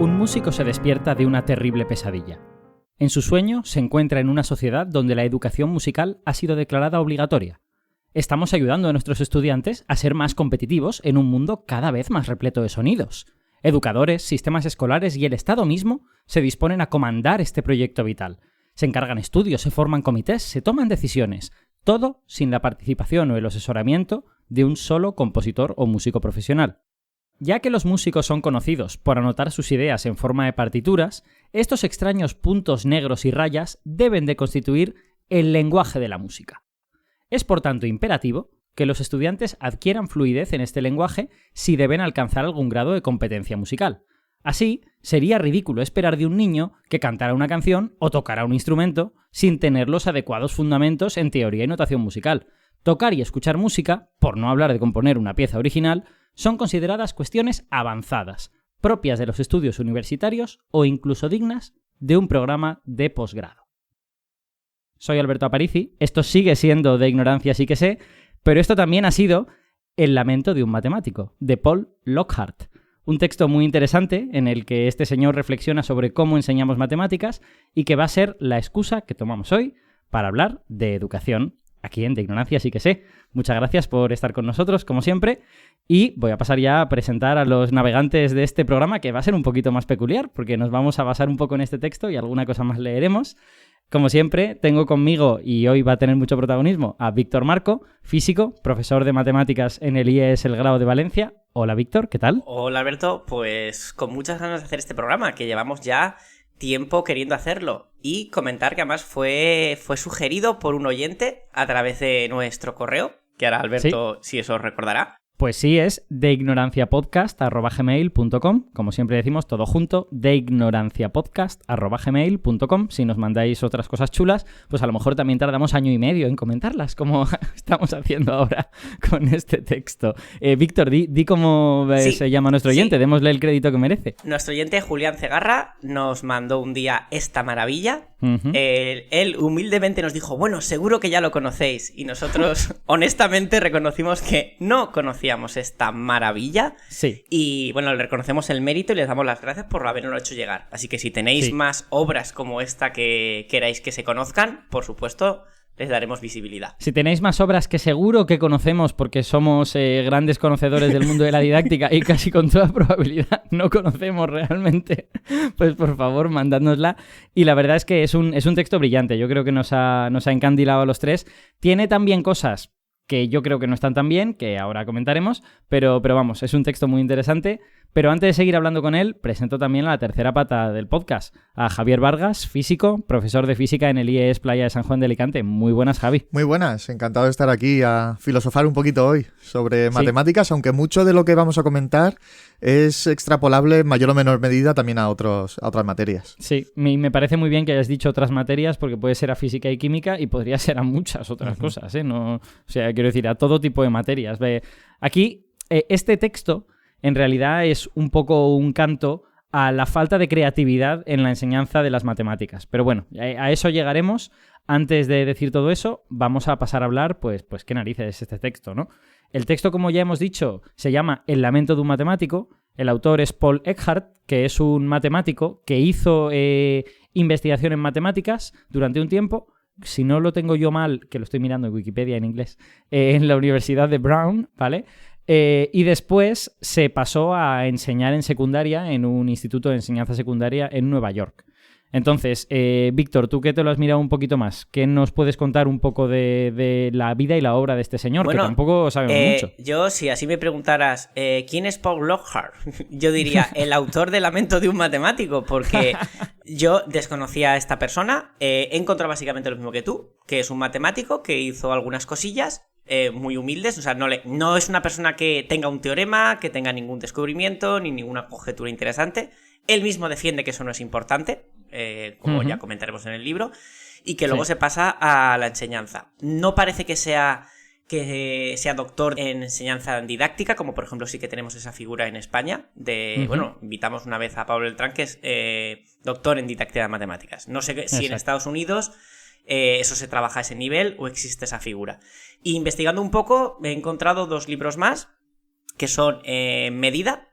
Un músico se despierta de una terrible pesadilla. En su sueño se encuentra en una sociedad donde la educación musical ha sido declarada obligatoria. Estamos ayudando a nuestros estudiantes a ser más competitivos en un mundo cada vez más repleto de sonidos. Educadores, sistemas escolares y el Estado mismo se disponen a comandar este proyecto vital. Se encargan estudios, se forman comités, se toman decisiones. Todo sin la participación o el asesoramiento de un solo compositor o músico profesional. Ya que los músicos son conocidos por anotar sus ideas en forma de partituras, estos extraños puntos negros y rayas deben de constituir el lenguaje de la música. Es por tanto imperativo que los estudiantes adquieran fluidez en este lenguaje si deben alcanzar algún grado de competencia musical. Así, sería ridículo esperar de un niño que cantara una canción o tocara un instrumento sin tener los adecuados fundamentos en teoría y notación musical. Tocar y escuchar música, por no hablar de componer una pieza original, son consideradas cuestiones avanzadas, propias de los estudios universitarios o incluso dignas de un programa de posgrado. Soy Alberto Aparici, esto sigue siendo De Ignorancia sí que sé, pero esto también ha sido El lamento de un matemático, de Paul Lockhart. Un texto muy interesante en el que este señor reflexiona sobre cómo enseñamos matemáticas y que va a ser la excusa que tomamos hoy para hablar de educación aquí en De Ignorancia sí que sé. Muchas gracias por estar con nosotros, como siempre, y voy a pasar ya a presentar a los navegantes de este programa, que va a ser un poquito más peculiar, porque nos vamos a basar un poco en este texto y alguna cosa más leeremos. Como siempre, tengo conmigo, y hoy va a tener mucho protagonismo, a Víctor Marco, físico, profesor de matemáticas en el IES El Grao de Valencia. Hola Víctor, ¿qué tal? Hola Alberto, pues con muchas ganas de hacer este programa, que llevamos ya tiempo queriendo hacerlo, y comentar que además fue sugerido por un oyente a través de nuestro correo, que ahora Alberto, sí, si eso os recordará. Pues sí, es deignoranciapodcast@gmail.com, como siempre decimos, todo junto, deignoranciapodcast@gmail.com. Si nos mandáis otras cosas chulas, pues a lo mejor también tardamos año y medio en comentarlas, como estamos haciendo ahora con este texto. Víctor, di cómo se llama nuestro oyente, démosle el crédito que merece. Nuestro oyente, Julián Cegarra, nos mandó un día esta maravilla. Él humildemente nos dijo, bueno, seguro que ya lo conocéis, y nosotros honestamente reconocimos que no conocíamos esta maravilla. Sí. Y bueno, le reconocemos el mérito y les damos las gracias por habernoslo hecho llegar. Así que si tenéis más obras como esta que queráis que se conozcan, por supuesto, les daremos visibilidad. Si tenéis más obras que seguro que conocemos porque somos grandes conocedores del mundo de la didáctica y casi con toda probabilidad no conocemos realmente, pues por favor, mandádnosla. Y la verdad es que es un texto brillante. Yo creo que nos ha encandilado a los tres. Tiene también cosas que yo creo que no están tan bien, que ahora comentaremos, pero vamos, es un texto muy interesante. Pero antes de seguir hablando con él, presento también a la tercera pata del podcast, a Javier Vargas, físico, profesor de física en el IES Playa de San Juan de Alicante. Muy buenas, Javi. Muy buenas, encantado de estar aquí a filosofar un poquito hoy sobre matemáticas, aunque mucho de lo que vamos a comentar es extrapolable en mayor o menor medida también a otras materias. Sí, me parece muy bien que hayas dicho otras materias, porque puede ser a física y química y podría ser a muchas otras cosas, ¿eh? No, o sea, quiero decir, a todo tipo de materias. Aquí, este texto en realidad es un poco un canto a la falta de creatividad en la enseñanza de las matemáticas. Pero bueno, a eso llegaremos. Antes de decir todo eso, vamos a pasar a hablar, pues qué narices es este texto, ¿no? El texto, como ya hemos dicho, se llama El lamento de un matemático. El autor es Paul Eckhart, que es un matemático que hizo investigación en matemáticas durante un tiempo. Si no lo tengo yo mal, que lo estoy mirando en Wikipedia en inglés, en la Universidad de Brown, ¿vale? Y después se pasó a enseñar en secundaria en un instituto de enseñanza secundaria en Nueva York. Entonces, Víctor, tú que te lo has mirado un poquito más, ¿qué nos puedes contar un poco de la vida y la obra de este señor? Bueno, que tampoco sabemos mucho. Yo, si así me preguntaras, ¿quién es Paul Lockhart? Yo diría, el autor de Lamento de un matemático, porque yo desconocía a esta persona. He encontrado básicamente lo mismo que tú, que es un matemático que hizo algunas cosillas muy humildes, o sea, no es una persona que tenga un teorema, que tenga ningún descubrimiento, ni ninguna conjetura interesante. Él mismo defiende que eso no es importante, como ya comentaremos en el libro, y que luego se pasa a la enseñanza. No parece que sea doctor en enseñanza didáctica, como por ejemplo sí que tenemos esa figura en España, bueno, invitamos una vez a Pablo Beltrán, que es doctor en didáctica de matemáticas. No sé si en Estados Unidos eso se trabaja a ese nivel o existe esa figura. Y investigando un poco, he encontrado 2 libros más, que son Medida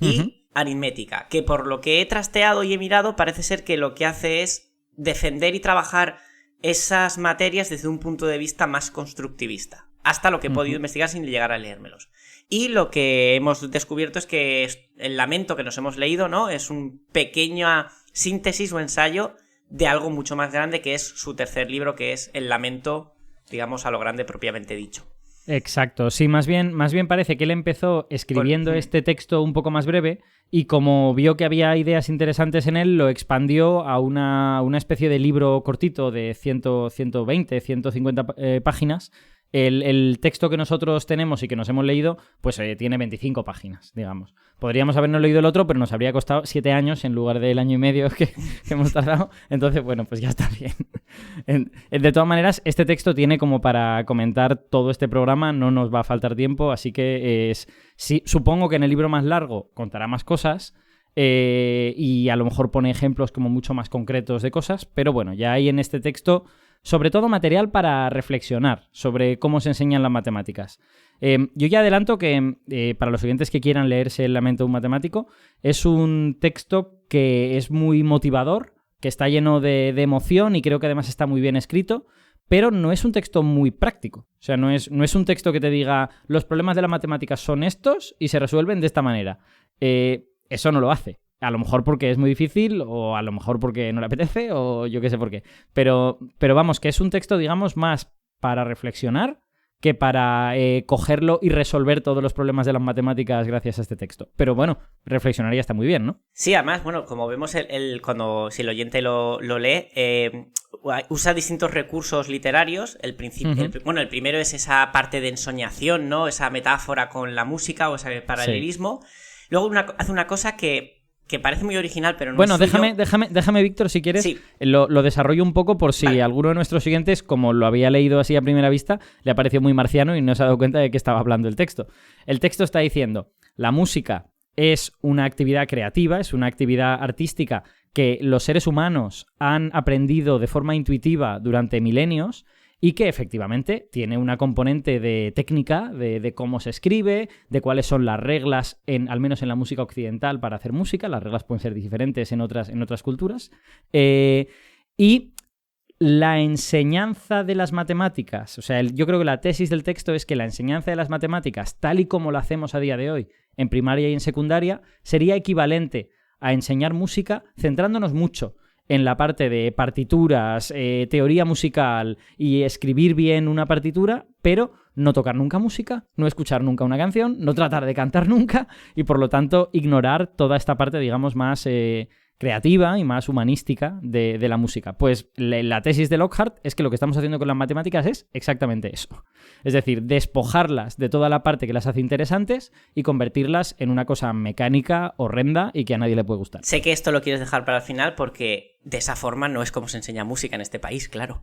y aritmética, que por lo que he trasteado y he mirado parece ser que lo que hace es defender y trabajar esas materias desde un punto de vista más constructivista, hasta lo que he podido investigar sin llegar a leérmelos. Y lo que hemos descubierto es que el lamento que nos hemos leído, ¿no?, es un pequeña síntesis o ensayo de algo mucho más grande, que es su tercer libro, que es El lamento, digamos, a lo grande propiamente dicho. Exacto, sí, más bien parece que él empezó escribiendo este texto un poco más breve y como vio que había ideas interesantes en él, lo expandió a una especie de libro cortito de 120, 150 páginas. El texto que nosotros tenemos y que nos hemos leído, pues tiene 25 páginas, digamos. Podríamos habernos leído el otro, pero nos habría costado 7 años en lugar del año y medio que hemos tardado. Entonces, bueno, pues ya está bien. De todas maneras, este texto tiene como para comentar todo este programa, no nos va a faltar tiempo, así que sí, supongo que en el libro más largo contará más cosas y a lo mejor pone ejemplos como mucho más concretos de cosas, pero bueno, ya hay en este texto sobre todo material para reflexionar sobre cómo se enseñan las matemáticas. Yo ya adelanto que para los oyentes que quieran leerse El lamento de un matemático, es un texto que es muy motivador, que está lleno de emoción y creo que además está muy bien escrito, pero no es un texto muy práctico. O sea, no es un texto que te diga los problemas de las matemáticas son estos y se resuelven de esta manera. Eso no lo hace. A lo mejor porque es muy difícil, o a lo mejor porque no le apetece, o yo qué sé por qué. Pero vamos, que es un texto, digamos, más para reflexionar que para cogerlo y resolver todos los problemas de las matemáticas gracias a este texto. Pero bueno, reflexionar ya está muy bien, ¿no? Sí, además, bueno, como vemos si el oyente lo lee, usa distintos recursos literarios. El primero es esa parte de ensoñación, ¿no? Esa metáfora con la música o ese paralelismo. Sí. Luego hace una cosa que parece muy original, pero no bueno, es suyo. déjame, Víctor, si quieres, sí. lo desarrollo un poco por si alguno de nuestros siguientes, como lo había leído así a primera vista, le ha parecido muy marciano y no se ha dado cuenta de que estaba hablando el texto. El texto está diciendo, la música es una actividad creativa, es una actividad artística que los seres humanos han aprendido de forma intuitiva durante milenios y que efectivamente tiene una componente de técnica, de cómo se escribe, de cuáles son las reglas, al menos en la música occidental, para hacer música. Las reglas pueden ser diferentes en otras culturas. Y la enseñanza de las matemáticas, o sea, yo creo que la tesis del texto es que la enseñanza de las matemáticas, tal y como lo hacemos a día de hoy, en primaria y en secundaria, sería equivalente a enseñar música centrándonos mucho en la parte de partituras, teoría musical y escribir bien una partitura, pero no tocar nunca música, no escuchar nunca una canción, no tratar de cantar nunca y por lo tanto ignorar toda esta parte, digamos, más creativa y más humanística de la música. Pues la tesis de Lockhart es que lo que estamos haciendo con las matemáticas es exactamente eso. Es decir, despojarlas de toda la parte que las hace interesantes y convertirlas en una cosa mecánica, horrenda y que a nadie le puede gustar. Sé que esto lo quieres dejar para el final porque de esa forma no es como se enseña música en este país, claro.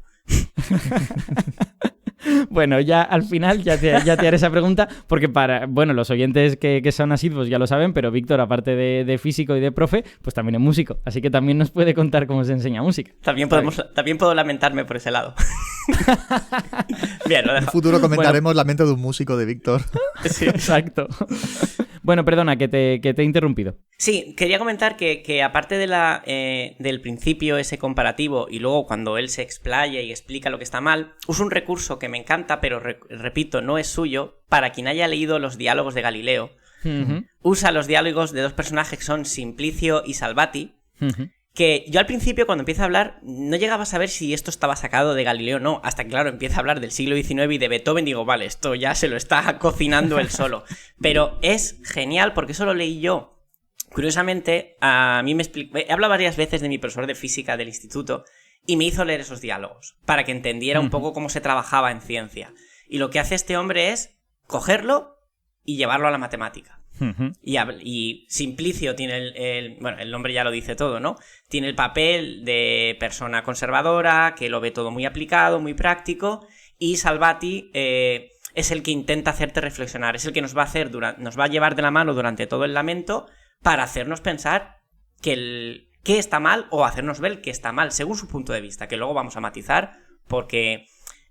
Bueno, ya al final ya te haré esa pregunta porque los oyentes que son asiduos ya lo saben, pero Víctor, aparte de físico y de profe, pues también es músico, así que también nos puede contar cómo se enseña música. También puedo lamentarme por ese lado. Bien, lo dejo. En el futuro comentaremos Lamento de un músico de Víctor. Sí, exacto. Bueno, perdona, que te he interrumpido. Sí, quería comentar que aparte del principio ese comparativo y luego cuando él se explaya y explica lo que está mal, usa un recurso que me encanta, pero repito, no es suyo. Para quien haya leído los diálogos de Galileo, usa los diálogos de dos personajes que son Simplicio y Salvati, que yo al principio cuando empieza a hablar no llegaba a saber si esto estaba sacado de Galileo o no, hasta que claro empieza a hablar del siglo XIX y de Beethoven, digo, vale, esto ya se lo está cocinando él solo. Pero es genial porque eso lo leí yo. Curiosamente, a mí he hablado varias veces de mi profesor de física del instituto y me hizo leer esos diálogos para que entendiera un poco cómo se trabajaba en ciencia. Y lo que hace este hombre es cogerlo y llevarlo a la matemática. Y Simplicio tiene el nombre ya lo dice todo, ¿no? Tiene el papel de persona conservadora, que lo ve todo muy aplicado, muy práctico, y Salvati es el que intenta hacerte reflexionar, es el que nos va a llevar de la mano durante todo el lamento para hacernos pensar qué está mal o hacernos ver que está mal, según su punto de vista, que luego vamos a matizar, porque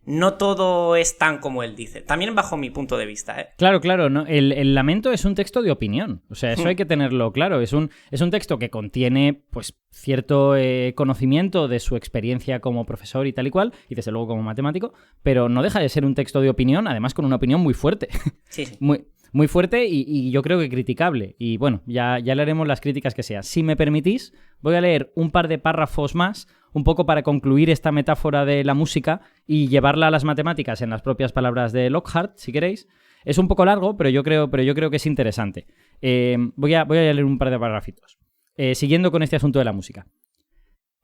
no todo es tan como él dice. También bajo mi punto de vista, ¿eh? Claro, ¿no? El lamento es un texto de opinión. O sea, eso hay que tenerlo claro. Es un texto que contiene, pues, cierto conocimiento de su experiencia como profesor y tal y cual, y desde luego como matemático, pero no deja de ser un texto de opinión, además con una opinión muy fuerte. Sí. Muy fuerte y yo creo que criticable. Y bueno, ya le haremos las críticas que sean. Si me permitís, voy a leer un par de párrafos más, un poco para concluir esta metáfora de la música y llevarla a las matemáticas en las propias palabras de Lockhart, si queréis. Es un poco largo, pero yo creo que es interesante. Voy a leer un par de párrafitos. Siguiendo con este asunto de la música.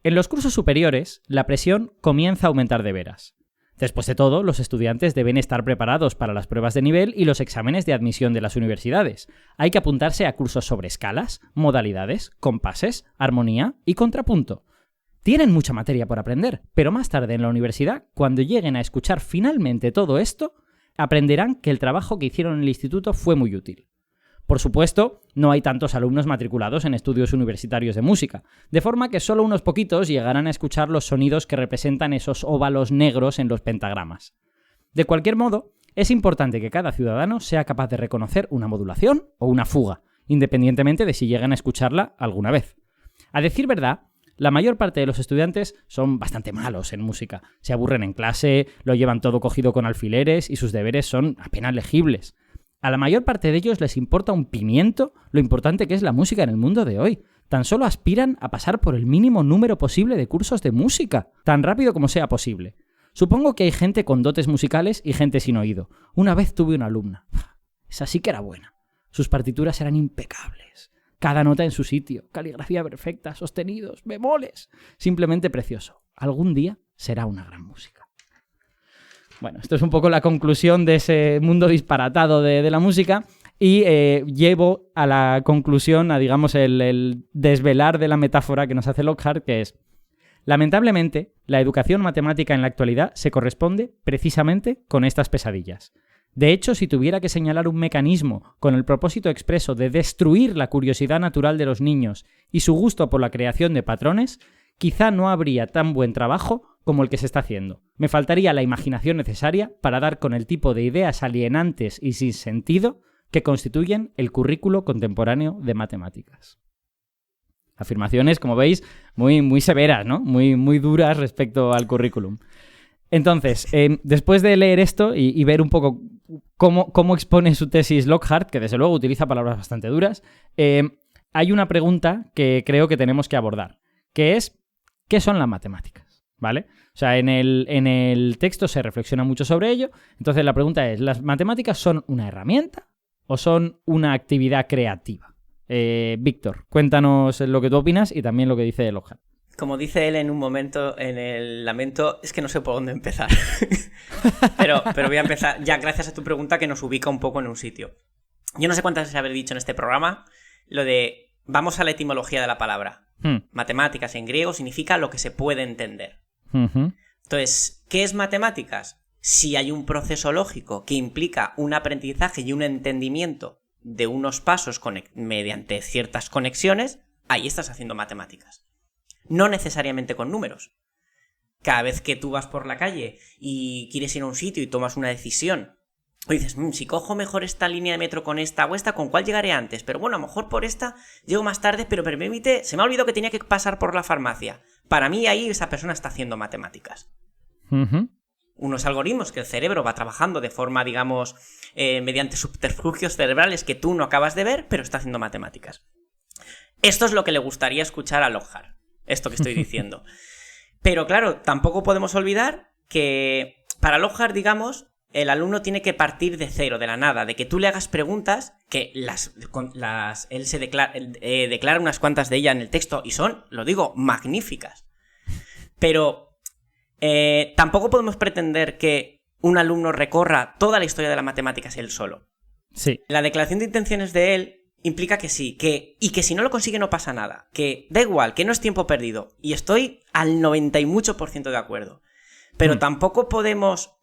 En los cursos superiores, la presión comienza a aumentar de veras. Después de todo, los estudiantes deben estar preparados para las pruebas de nivel y los exámenes de admisión de las universidades. Hay que apuntarse a cursos sobre escalas, modalidades, compases, armonía y contrapunto. Tienen mucha materia por aprender, pero más tarde en la universidad, cuando lleguen a escuchar finalmente todo esto, aprenderán que el trabajo que hicieron en el instituto fue muy útil. Por supuesto, no hay tantos alumnos matriculados en estudios universitarios de música, de forma que solo unos poquitos llegarán a escuchar los sonidos que representan esos óvalos negros en los pentagramas. De cualquier modo, es importante que cada ciudadano sea capaz de reconocer una modulación o una fuga, independientemente de si llegan a escucharla alguna vez. A decir verdad, la mayor parte de los estudiantes son bastante malos en música. Se aburren en clase, lo llevan todo cogido con alfileres y sus deberes son apenas legibles. A la mayor parte de ellos les importa un pimiento lo importante que es la música en el mundo de hoy. Tan solo aspiran a pasar por el mínimo número posible de cursos de música, tan rápido como sea posible. Supongo que hay gente con dotes musicales y gente sin oído. Una vez tuve una alumna. Esa sí que era buena. Sus partituras eran impecables. Cada nota en su sitio, caligrafía perfecta, sostenidos, bemoles. Simplemente precioso. Algún día será una gran música. Bueno, esto es un poco la conclusión de ese mundo disparatado de la música y llevo a la conclusión, a digamos el desvelar de la metáfora que nos hace Lockhart, que es: lamentablemente, la educación matemática en la actualidad se corresponde precisamente con estas pesadillas. De hecho, si tuviera que señalar un mecanismo con el propósito expreso de destruir la curiosidad natural de los niños y su gusto por la creación de patrones, quizá no habría tan buen trabajo como el que se está haciendo. Me faltaría la imaginación necesaria para dar con el tipo de ideas alienantes y sin sentido que constituyen el currículo contemporáneo de matemáticas. Afirmaciones, como veis, muy severas, ¿no? Muy duras respecto al currículum. Entonces, después de leer esto y ver un poco cómo expone su tesis Lockhart, que desde luego utiliza palabras bastante duras, hay una pregunta que creo que tenemos que abordar, que es: ¿qué son las matemáticas? ¿Vale? O sea, en el texto se reflexiona mucho sobre ello. Entonces la pregunta es: ¿las matemáticas son una herramienta o son una actividad creativa? Víctor, cuéntanos lo que tú opinas y también lo que dice Lockhart. Como dice él en un momento en el lamento, es que no sé por dónde empezar. pero voy a empezar ya gracias a tu pregunta, que nos ubica un poco en un sitio. Yo no sé cuántas veces habré dicho en este programa lo de vamos a la etimología de la palabra. Matemáticas en griego significa lo que se puede entender. Entonces, ¿qué es matemáticas? Si hay un proceso lógico que implica un aprendizaje y un entendimiento de unos pasos mediante ciertas conexiones, ahí estás haciendo matemáticas. No necesariamente con números. Cada vez que tú vas por la calle y quieres ir a un sitio y tomas una decisión, o dices, si cojo mejor esta línea de metro con esta o esta, ¿con cuál llegaré antes? Pero bueno, a lo mejor por esta llego más tarde, pero permite, se me ha olvidado que tenía que pasar por la farmacia. Para mí ahí esa persona está haciendo matemáticas. Unos algoritmos que el cerebro va trabajando de forma, digamos, mediante subterfugios cerebrales que tú no acabas de ver, pero está haciendo matemáticas. Esto es lo que le gustaría escuchar a Lockhart, esto que estoy diciendo. Pero claro, tampoco podemos olvidar que para Lockhart, digamos, el alumno tiene que partir de cero, de la nada, de que tú le hagas preguntas, que él se declara unas cuantas de ellas en el texto y son, lo digo, magníficas. Pero tampoco podemos pretender que un alumno recorra toda la historia de las matemáticas él solo. Sí. La declaración de intenciones de él implica que sí, y que si no lo consigue no pasa nada, que da igual, que no es tiempo perdido. Y estoy al 90 y mucho % de acuerdo. Pero tampoco podemos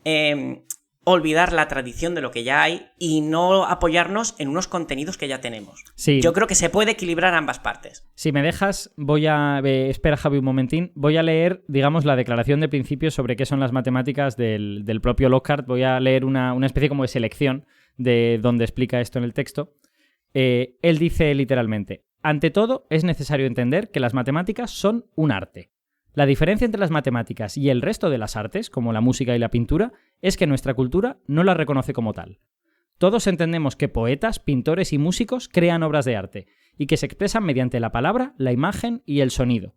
olvidar la tradición de lo que ya hay y no apoyarnos en unos contenidos que ya tenemos. Sí. Yo creo que se puede equilibrar ambas partes. Si me dejas, espera, Javi, un momentín. Voy a leer, digamos, la declaración de principios sobre qué son las matemáticas del propio Lockhart. Voy a leer una especie como de selección de donde explica esto en el texto. Él dice literalmente: ante todo, es necesario entender que las matemáticas son un arte. La diferencia entre las matemáticas y el resto de las artes, como la música y la pintura, es que nuestra cultura no la reconoce como tal. Todos entendemos que poetas, pintores y músicos crean obras de arte, y que se expresan mediante la palabra, la imagen y el sonido.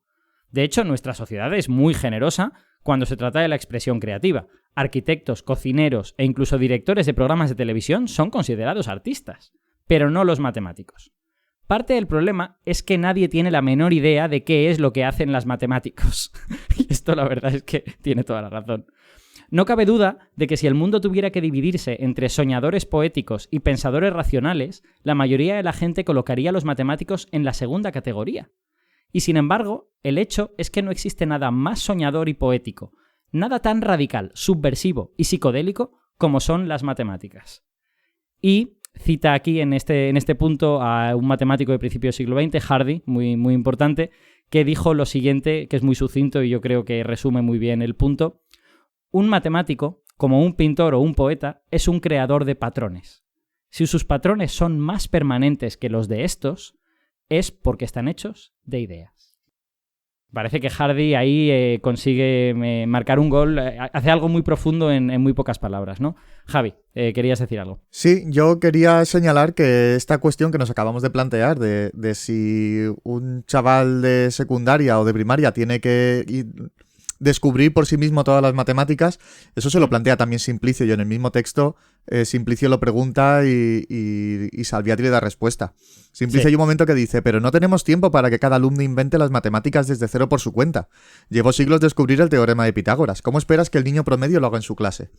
De hecho, nuestra sociedad es muy generosa cuando se trata de la expresión creativa. Arquitectos, cocineros e incluso directores de programas de televisión son considerados artistas, pero no los matemáticos. Parte del problema es que nadie tiene la menor idea de qué es lo que hacen los matemáticos. Y esto la verdad es que tiene toda la razón. No cabe duda de que si el mundo tuviera que dividirse entre soñadores poéticos y pensadores racionales, la mayoría de la gente colocaría a los matemáticos en la segunda categoría. Y sin embargo, el hecho es que no existe nada más soñador y poético, nada tan radical, subversivo y psicodélico como son las matemáticas. Y cita aquí en este punto a un matemático de principios del siglo XX, Hardy, muy, muy importante, que dijo lo siguiente, que es muy sucinto y yo creo que resume muy bien el punto. Un matemático, como un pintor o un poeta, es un creador de patrones. Si sus patrones son más permanentes que los de estos, es porque están hechos de ideas. Parece que Hardy ahí consigue marcar un gol, hace algo muy profundo en muy pocas palabras, ¿no? Javi, querías decir algo. Sí, yo quería señalar que esta cuestión que nos acabamos de plantear de si un chaval de secundaria o de primaria tiene que descubrir por sí mismo todas las matemáticas, eso se lo plantea también Simplicio, y en el mismo texto Simplicio lo pregunta y Salviati le da respuesta. Simplicio, hay un momento que dice: pero no tenemos tiempo para que cada alumno invente las matemáticas desde cero por su cuenta. Llevó siglos descubrir el teorema de Pitágoras. ¿Cómo esperas que el niño promedio lo haga en su clase?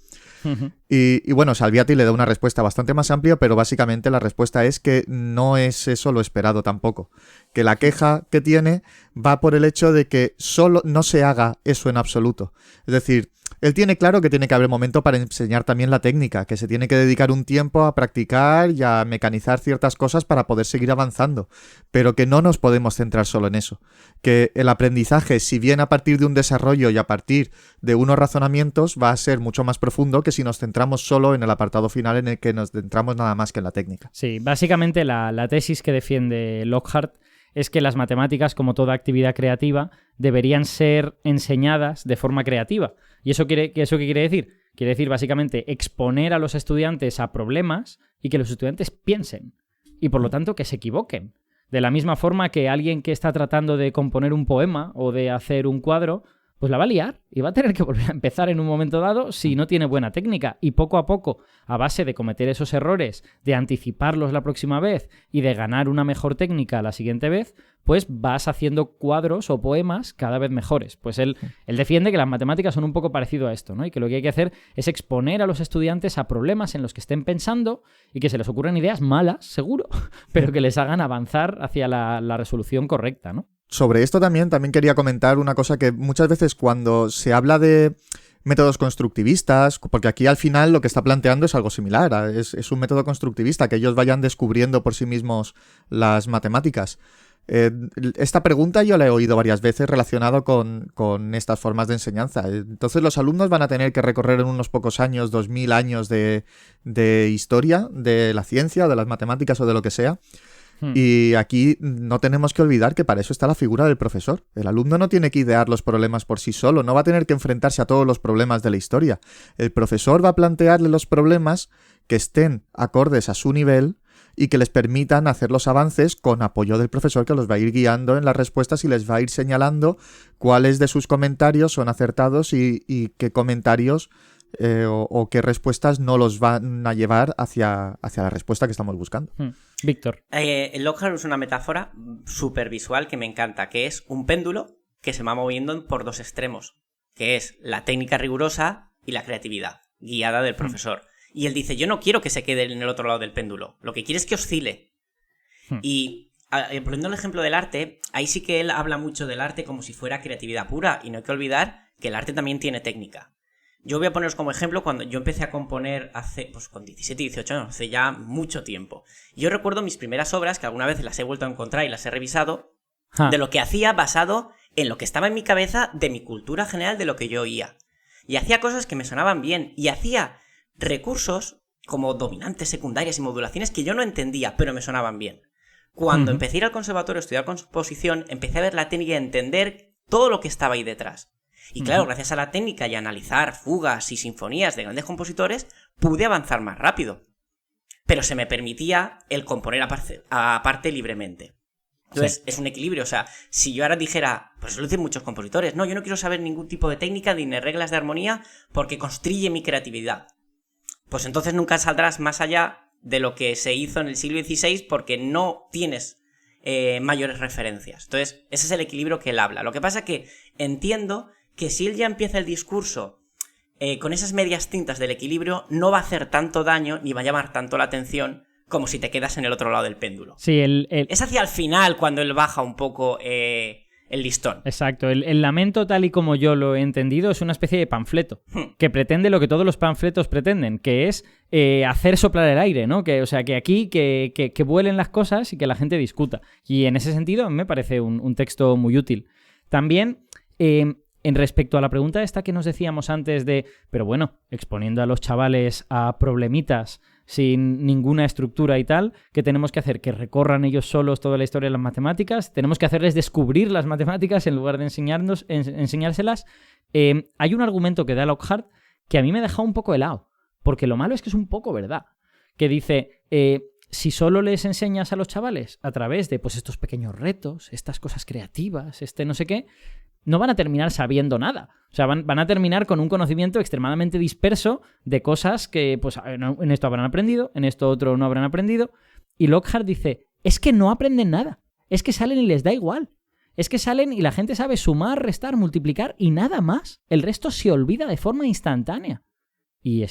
Y bueno, Salviati le da una respuesta bastante más amplia, pero básicamente la respuesta es que no es eso lo esperado tampoco. Que la queja que tiene va por el hecho de que solo no se haga eso en absoluto. Es decir, él tiene claro que tiene que haber momento para enseñar también la técnica, que se tiene que dedicar un tiempo a practicar y a mecanizar ciertas cosas para poder seguir avanzando, pero que no nos podemos centrar solo en eso. Que el aprendizaje, si bien a partir de un desarrollo y a partir de unos razonamientos, va a ser mucho más profundo que si nos centramos solo en el apartado final en el que nos centramos nada más que en la técnica. Sí, básicamente la tesis que defiende Lockhart es que las matemáticas, como toda actividad creativa, deberían ser enseñadas de forma creativa. ¿Y eso qué quiere decir? Quiere decir básicamente exponer a los estudiantes a problemas y que los estudiantes piensen y por lo tanto que se equivoquen. De la misma forma que alguien que está tratando de componer un poema o de hacer un cuadro, pues la va a liar y va a tener que volver a empezar en un momento dado si no tiene buena técnica. Y poco a poco, a base de cometer esos errores, de anticiparlos la próxima vez y de ganar una mejor técnica la siguiente vez, pues vas haciendo cuadros o poemas cada vez mejores. Pues él defiende que las matemáticas son un poco parecido a esto, ¿no? Y que lo que hay que hacer es exponer a los estudiantes a problemas en los que estén pensando y que se les ocurran ideas malas, seguro, pero que les hagan avanzar hacia la resolución correcta, ¿no? Sobre esto también quería comentar una cosa que muchas veces cuando se habla de métodos constructivistas, porque aquí al final lo que está planteando es algo similar, es un método constructivista, que ellos vayan descubriendo por sí mismos las matemáticas. Esta pregunta yo la he oído varias veces relacionado con estas formas de enseñanza. Entonces los alumnos van a tener que recorrer en unos pocos años, 2000 años de historia de la ciencia, de las matemáticas o de lo que sea. Y aquí no tenemos que olvidar que para eso está la figura del profesor. El alumno no tiene que idear los problemas por sí solo, no va a tener que enfrentarse a todos los problemas de la historia. El profesor va a plantearle los problemas que estén acordes a su nivel y que les permitan hacer los avances con apoyo del profesor, que los va a ir guiando en las respuestas y les va a ir señalando cuáles de sus comentarios son acertados y qué comentarios o qué respuestas no los van a llevar hacia la respuesta que estamos buscando. Víctor. Lockhart usa una metáfora súper visual que me encanta, que es un péndulo que se va moviendo por dos extremos, que es la técnica rigurosa y la creatividad, guiada del profesor. Y él dice, yo no quiero que se quede en el otro lado del péndulo, lo que quiero es que oscile. Y poniendo el ejemplo del arte, ahí sí que él habla mucho del arte como si fuera creatividad pura, y no hay que olvidar que el arte también tiene técnica. Yo voy a poneros como ejemplo cuando yo empecé a componer pues con 17 y 18 años, hace ya mucho tiempo. Yo recuerdo mis primeras obras, que alguna vez las he vuelto a encontrar y las he revisado, de lo que hacía basado en lo que estaba en mi cabeza, de mi cultura general, de lo que yo oía. Y hacía cosas que me sonaban bien, y hacía recursos como dominantes, secundarias y modulaciones que yo no entendía, pero me sonaban bien. Cuando empecé a ir al conservatorio a estudiar composición, empecé a ver la técnica y a entender todo lo que estaba ahí detrás. Y claro, gracias a la técnica y a analizar fugas y sinfonías de grandes compositores, pude avanzar más rápido. Pero se me permitía el componer aparte libremente. Entonces, es un equilibrio. O sea, si yo ahora dijera, pues lo dicen muchos compositores, no, yo no quiero saber ningún tipo de técnica ni de reglas de armonía porque constriñe mi creatividad. Pues entonces nunca saldrás más allá de lo que se hizo en el siglo XVI porque no tienes mayores referencias. Entonces, ese es el equilibrio que él habla. Lo que pasa es que entiendo que si él ya empieza el discurso con esas medias tintas del equilibrio, no va a hacer tanto daño ni va a llamar tanto la atención como si te quedas en el otro lado del péndulo. Sí, es hacia el final cuando él baja un poco el listón. Exacto. El lamento, tal y como yo lo he entendido, es una especie de panfleto que pretende lo que todos los panfletos pretenden, que es hacer soplar el aire, ¿no? O sea, que aquí que vuelen las cosas y que la gente discuta. Y en ese sentido me parece un texto muy útil. También... en respecto a la pregunta esta que nos decíamos antes de, pero bueno, exponiendo a los chavales a problemitas sin ninguna estructura y tal, ¿qué tenemos que hacer? ¿Que recorran ellos solos toda la historia de las matemáticas? ¿Tenemos que hacerles descubrir las matemáticas en lugar de enseñárselas? Hay un argumento que da Lockhart que a mí me ha dejado un poco helado, porque lo malo es que es un poco verdad, que dice... si solo les enseñas a los chavales a través de pues estos pequeños retos, estas cosas creativas, no sé qué, no van a terminar sabiendo nada. O sea, van a terminar con un conocimiento extremadamente disperso de cosas que pues en esto habrán aprendido, en esto otro no habrán aprendido. Y Lockhart dice, es que no aprenden nada. Es que salen y les da igual. Es que salen y la gente sabe sumar, restar, multiplicar y nada más. El resto se olvida de forma instantánea. Y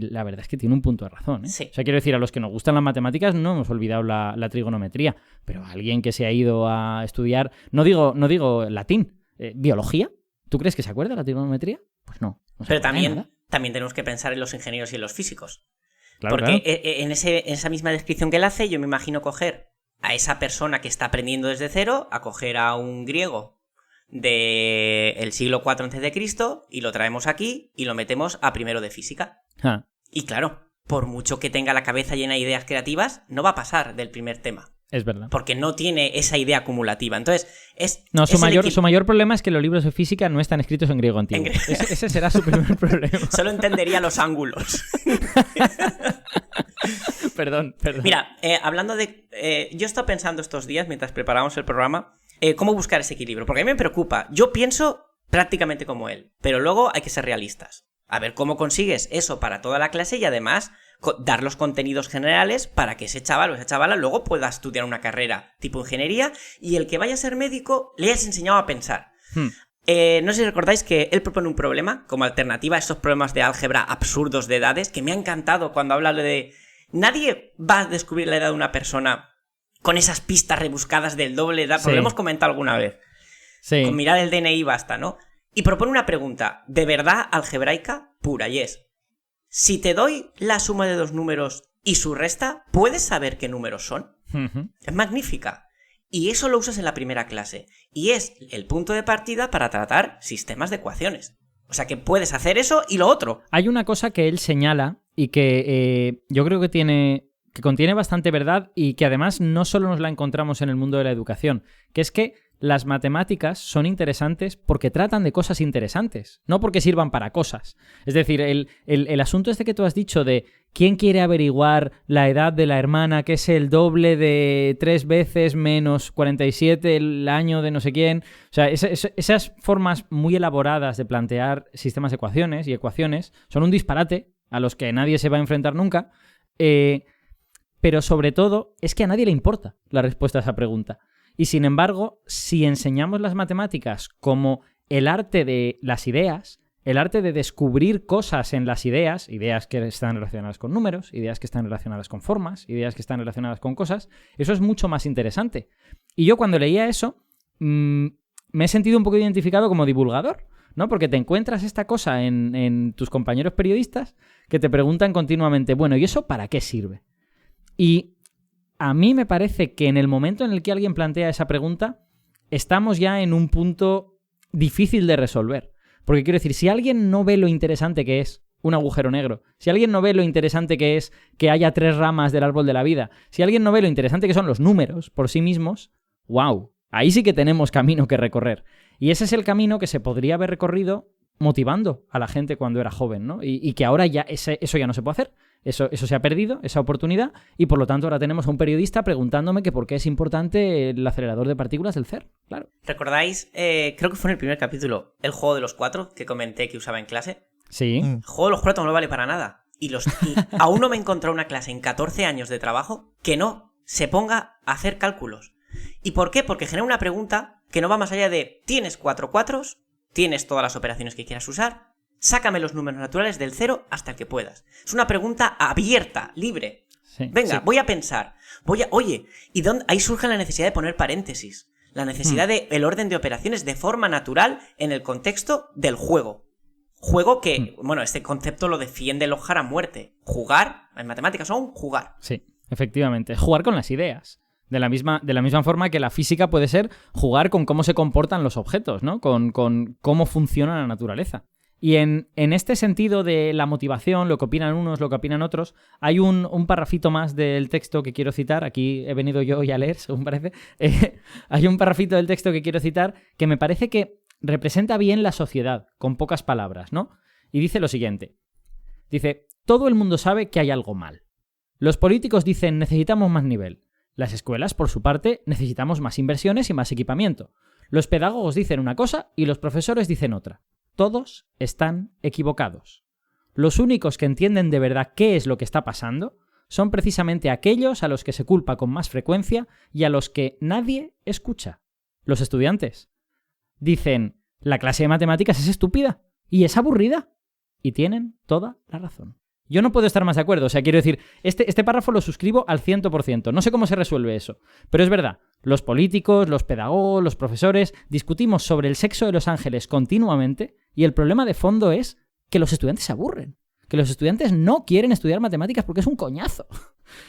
la verdad es que tiene un punto de razón, ¿eh? Sí. O sea, quiero decir, a los que nos gustan las matemáticas no hemos olvidado la trigonometría, pero a alguien que se ha ido a estudiar, no digo latín, biología, ¿tú crees que se acuerda de la trigonometría? Pues no. Pero también tenemos que pensar en los ingenieros y en los físicos. Claro, porque claro. En esa misma descripción que él hace, yo me imagino coger a esa persona que está aprendiendo desde cero, a coger a un griego del siglo IV a.C. y lo traemos aquí y lo metemos a primero de física. Y claro, por mucho que tenga la cabeza llena de ideas creativas, no va a pasar del primer tema. Es verdad. Porque no tiene esa idea acumulativa. Entonces, su mayor problema es que los libros de física no están escritos en griego antiguo. Ese será su primer problema. Solo entendería los ángulos. Perdón. Mira, hablando de... yo he estado pensando estos días, mientras preparábamos el programa, cómo buscar ese equilibrio. Porque a mí me preocupa. Yo pienso prácticamente como él, pero luego hay que ser realistas. A ver cómo consigues eso para toda la clase y además dar los contenidos generales para que ese chaval o esa chavala luego pueda estudiar una carrera tipo ingeniería y el que vaya a ser médico le hayas enseñado a pensar. No sé si recordáis que él propone un problema como alternativa a estos problemas de álgebra absurdos de edades, que me ha encantado cuando habla de... Nadie va a descubrir la edad de una persona con esas pistas rebuscadas del doble edad, porque lo hemos comentado alguna vez. Sí. Con mirar el DNI basta, ¿no? Y propone una pregunta de verdad algebraica pura, y es: si te doy la suma de dos números y su resta, ¿puedes saber qué números son? Es magnífica. Y eso lo usas en la primera clase. Y es el punto de partida para tratar sistemas de ecuaciones. O sea que puedes hacer eso y lo otro. Hay una cosa que él señala y que yo creo que contiene bastante verdad y que además no solo nos la encontramos en el mundo de la educación, que es que las matemáticas son interesantes porque tratan de cosas interesantes, no porque sirvan para cosas. Es decir, el asunto este que tú has dicho de quién quiere averiguar la edad de la hermana, que es el doble de 3 veces menos 47 el año de no sé quién. O sea, esas formas muy elaboradas de plantear sistemas de ecuaciones y ecuaciones son un disparate a los que nadie se va a enfrentar nunca, pero sobre todo es que a nadie le importa la respuesta a esa pregunta. Y sin embargo, si enseñamos las matemáticas como el arte de las ideas, el arte de descubrir cosas en las ideas que están relacionadas con números, ideas que están relacionadas con formas, ideas que están relacionadas con cosas, eso es mucho más interesante. Y yo cuando leía eso, me he sentido un poco identificado como divulgador, ¿no? Porque te encuentras esta cosa en tus compañeros periodistas que te preguntan continuamente, bueno, ¿y eso para qué sirve? Y a mí me parece que en el momento en el que alguien plantea esa pregunta, estamos ya en un punto difícil de resolver. Porque quiero decir, si alguien no ve lo interesante que es un agujero negro, si alguien no ve lo interesante que es que haya 3 ramas del árbol de la vida, si alguien no ve lo interesante que son los números por sí mismos, ¡wow! Ahí sí que tenemos camino que recorrer. Y ese es el camino que se podría haber recorrido motivando a la gente cuando era joven, ¿no? Y que ahora ya eso ya no se puede hacer. Eso se ha perdido, esa oportunidad, y por lo tanto ahora tenemos a un periodista preguntándome que por qué es importante el acelerador de partículas del CERN. Claro. ¿Recordáis? Creo que fue en el primer capítulo, el juego de los 4 que comenté que usaba en clase. Sí. El juego de los 4 no vale para nada. Y aún no me he encontrado una clase en 14 años de trabajo que no se ponga a hacer cálculos. ¿Y por qué? Porque genera una pregunta que no va más allá de ¿tienes 4 cuatros? ¿Tienes todas las operaciones que quieras usar? Sácame los números naturales del 0 hasta el que puedas. Es una pregunta abierta, libre. Sí, Venga, sí. voy a pensar. Oye, ¿y dónde? Ahí surge la necesidad de poner paréntesis. La necesidad de el orden de operaciones de forma natural en el contexto del juego. Juego que, bueno, este concepto lo defiende Lockhart a muerte. Jugar, en matemáticas son jugar. Sí, efectivamente. Jugar con las ideas. De la misma forma que la física puede ser jugar con cómo se comportan los objetos, ¿no? Con cómo funciona la naturaleza. Y en este sentido de la motivación, lo que opinan unos, lo que opinan otros, hay un parrafito más del texto que quiero citar. Aquí he venido yo hoy a leer, según parece. Hay un parrafito del texto que quiero citar que me parece que representa bien la sociedad, con pocas palabras, ¿no? Y dice lo siguiente. Dice, todo el mundo sabe que hay algo mal. Los políticos dicen necesitamos más nivel. Las escuelas, por su parte, necesitamos más inversiones y más equipamiento. Los pedagogos dicen una cosa y los profesores dicen otra. Todos están equivocados. Los únicos que entienden de verdad qué es lo que está pasando son precisamente aquellos a los que se culpa con más frecuencia y a los que nadie escucha. Los estudiantes. Dicen, la clase de matemáticas es estúpida y es aburrida. Y tienen toda la razón. Yo no puedo estar más de acuerdo. O sea, quiero decir, este párrafo lo suscribo al 100%. No sé cómo se resuelve eso. Pero es verdad. Los políticos, los pedagogos, los profesores discutimos sobre el sexo de los ángeles continuamente y el problema de fondo es que los estudiantes se aburren. Que los estudiantes no quieren estudiar matemáticas porque es un coñazo.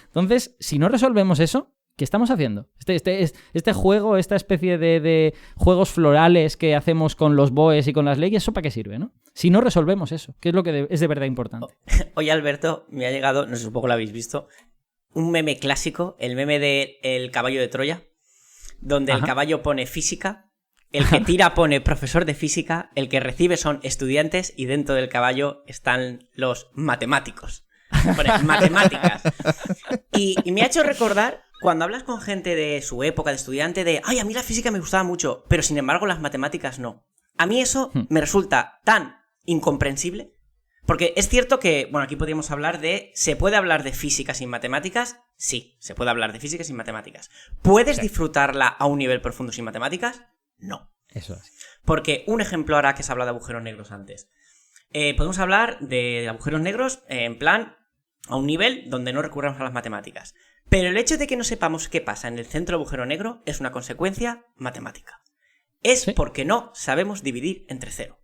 Entonces, si no resolvemos eso, ¿qué estamos haciendo? Este juego, esta especie de juegos florales que hacemos con los BOEs y con las leyes, ¿eso para qué sirve, no? Si no resolvemos eso, ¿qué es lo que es de verdad importante? Oye, Alberto, me ha llegado, no sé, supongo que lo habéis visto, un meme clásico, el meme de El caballo de Troya, donde el caballo pone física, el que tira pone profesor de física, el que recibe son estudiantes y dentro del caballo están los matemáticos. Pone matemáticas. Y me ha hecho recordar cuando hablas con gente de su época de estudiante de ¡ay, a mí la física me gustaba mucho, pero sin embargo las matemáticas no! A mí eso me resulta tan incomprensible. Porque es cierto que, bueno, aquí podríamos hablar de ¿se puede hablar de física sin matemáticas? Sí, se puede hablar de física sin matemáticas. ¿Puedes disfrutarla a un nivel profundo sin matemáticas? No. Eso es. Porque un ejemplo ahora que se habla de agujeros negros antes. Podemos hablar de agujeros negros en plan a un nivel donde no recurramos a las matemáticas. Pero el hecho de que no sepamos qué pasa en el centro del agujero negro es una consecuencia matemática. Es porque no sabemos dividir entre cero.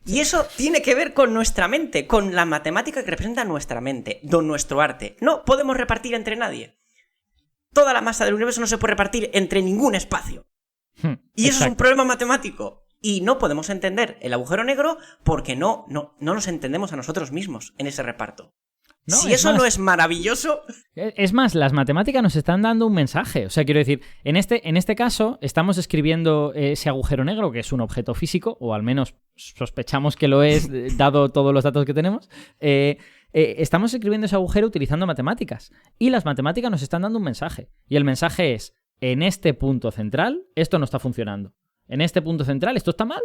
Y eso tiene que ver con nuestra mente, con la matemática que representa nuestra mente, nuestro arte. No podemos repartir entre nadie. Toda la masa del universo no se puede repartir entre ningún espacio. Y eso es un problema matemático. Y no podemos entender el agujero negro porque no nos entendemos a nosotros mismos en ese reparto. No, si eso más, no es maravilloso... Es más, las matemáticas nos están dando un mensaje. O sea, quiero decir, en este caso estamos escribiendo ese agujero negro, que es un objeto físico, o al menos sospechamos que lo es, dado todos los datos que tenemos. Estamos escribiendo ese agujero utilizando matemáticas. Y las matemáticas nos están dando un mensaje. Y el mensaje es, en este punto central, esto no está funcionando. En este punto central, esto está mal.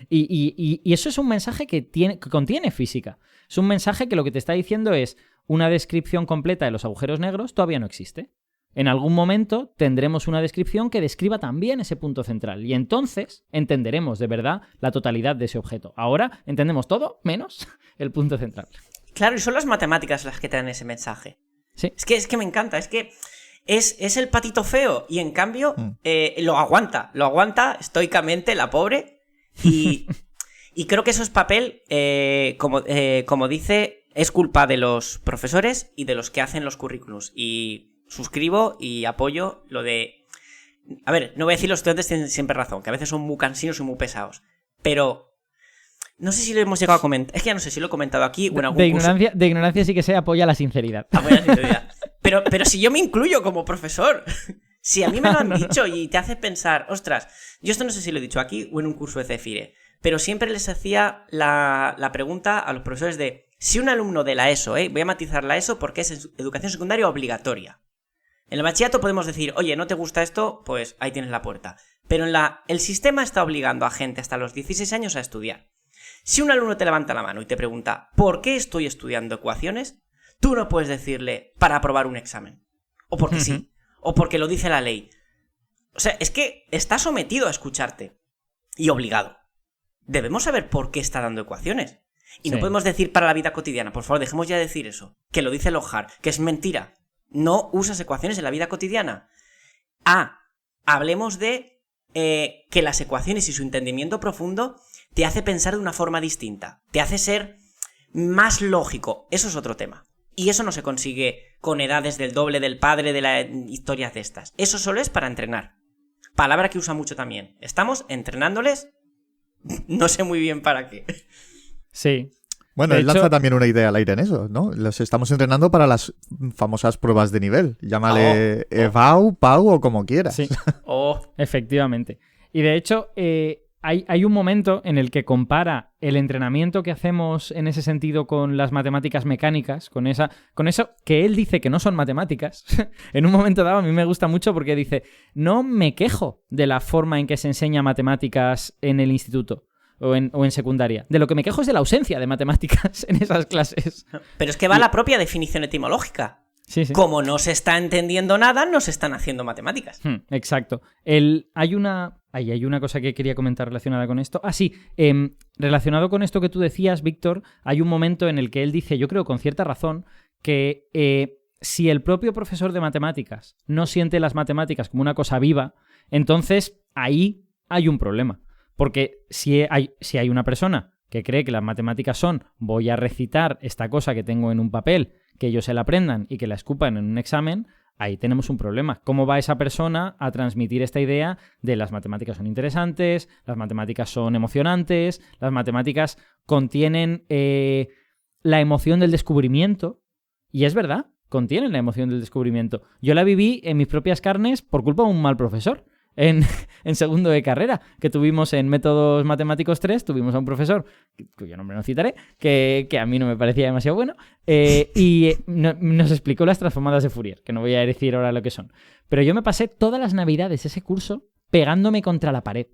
y eso es un mensaje que contiene física. Es un mensaje que lo que te está diciendo es una descripción completa de los agujeros negros todavía no existe. En algún momento tendremos una descripción que describa también ese punto central. Y entonces entenderemos de verdad la totalidad de ese objeto. Ahora entendemos todo menos el punto central. Claro, y son las matemáticas las que te dan ese mensaje. Sí. Es que me encanta, es que... Es el patito feo y en cambio lo aguanta estoicamente la pobre y Y creo que eso es papel, como dice, es culpa de los profesores y de los que hacen los currículums. Y suscribo y apoyo lo de... A ver, no voy a decir los estudiantes tienen siempre razón, que a veces son muy cansinos y muy pesados. Pero no sé si lo hemos llegado a comentar. Es que ya no sé si lo he comentado aquí o en algún curso. De ignorancia sí que se apoya la sinceridad. Apoya la sinceridad. Pero si yo me incluyo como profesor, si a mí me lo han dicho y te hace pensar, ostras, yo esto no sé si lo he dicho aquí o en un curso de Cefire, pero siempre les hacía la pregunta a los profesores de si un alumno de la ESO, voy a matizar la ESO porque es educación secundaria obligatoria. En el bachillerato podemos decir, oye, ¿no te gusta esto? Pues ahí tienes la puerta. Pero el sistema está obligando a gente hasta los 16 años a estudiar. Si un alumno te levanta la mano y te pregunta, ¿por qué estoy estudiando ecuaciones? Tú no puedes decirle, para aprobar un examen. O porque sí. O porque lo dice la ley. O sea, es que está sometido a escucharte. Y obligado. Debemos saber por qué está dando ecuaciones. Y no podemos decir para la vida cotidiana. Por favor, dejemos ya de decir eso. Que lo dice Lockhart, que es mentira. No usas ecuaciones en la vida cotidiana. Hablemos de que las ecuaciones y su entendimiento profundo te hace pensar de una forma distinta. Te hace ser más lógico. Eso es otro tema. Y eso no se consigue con edades del doble del padre, de las historias de estas. Eso solo es para entrenar. Palabra que usa mucho también. Estamos entrenándoles, no sé muy bien para qué. Sí. Bueno, él lanza también una idea al aire en eso, ¿no? Los estamos entrenando para las famosas pruebas de nivel. Llámale EVAU, PAU o como quieras. Sí, efectivamente. Y de hecho, hay un momento en el que compara el entrenamiento que hacemos en ese sentido con las matemáticas mecánicas, con eso que él dice que no son matemáticas. En un momento dado a mí me gusta mucho porque dice, no me quejo de la forma en que se enseña matemáticas en el instituto. O en secundaria. De lo que me quejo es de la ausencia de matemáticas en esas clases. Pero es que va la propia definición etimológica. Sí. Como no se está entendiendo nada, no se están haciendo matemáticas. Exacto. Hay una cosa que quería comentar relacionada con esto. Relacionado con esto que tú decías, Víctor, hay un momento en el que él dice, yo creo con cierta razón, que si el propio profesor de matemáticas no siente las matemáticas como una cosa viva, entonces ahí hay un problema. Porque si hay una persona que cree que las matemáticas son voy a recitar esta cosa que tengo en un papel, que ellos se la aprendan y que la escupan en un examen, ahí tenemos un problema. ¿Cómo va esa persona a transmitir esta idea de las matemáticas son interesantes, las matemáticas son emocionantes, las matemáticas contienen la emoción del descubrimiento? Y es verdad, contienen la emoción del descubrimiento. Yo la viví en mis propias carnes por culpa de un mal profesor. En segundo de carrera, que tuvimos en Métodos Matemáticos 3, tuvimos a un profesor, cuyo nombre no citaré, que a mí no me parecía demasiado bueno, y nos explicó las transformadas de Fourier, que no voy a decir ahora lo que son. Pero yo me pasé todas las navidades ese curso pegándome contra la pared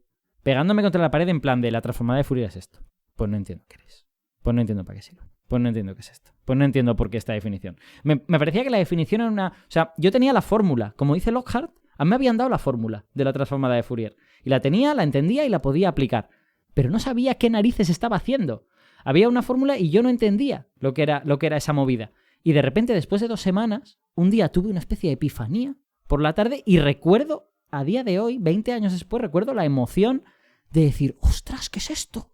en plan de la transformada de Fourier es esto. Pues no entiendo qué es. Pues no entiendo para qué sirve. Pues no entiendo qué es esto. Pues no entiendo por qué esta definición. Me parecía que la definición era una... O sea, yo tenía la fórmula, como dice Lockhart. A mí me habían dado la fórmula de la transformada de Fourier. Y la tenía, la entendía y la podía aplicar. Pero no sabía qué narices estaba haciendo. Había una fórmula y yo no entendía lo que era esa movida. Y de repente, después de 2 semanas, un día tuve una especie de epifanía por la tarde y recuerdo, a día de hoy, 20 años después, recuerdo la emoción de decir, ¡ostras, qué es esto!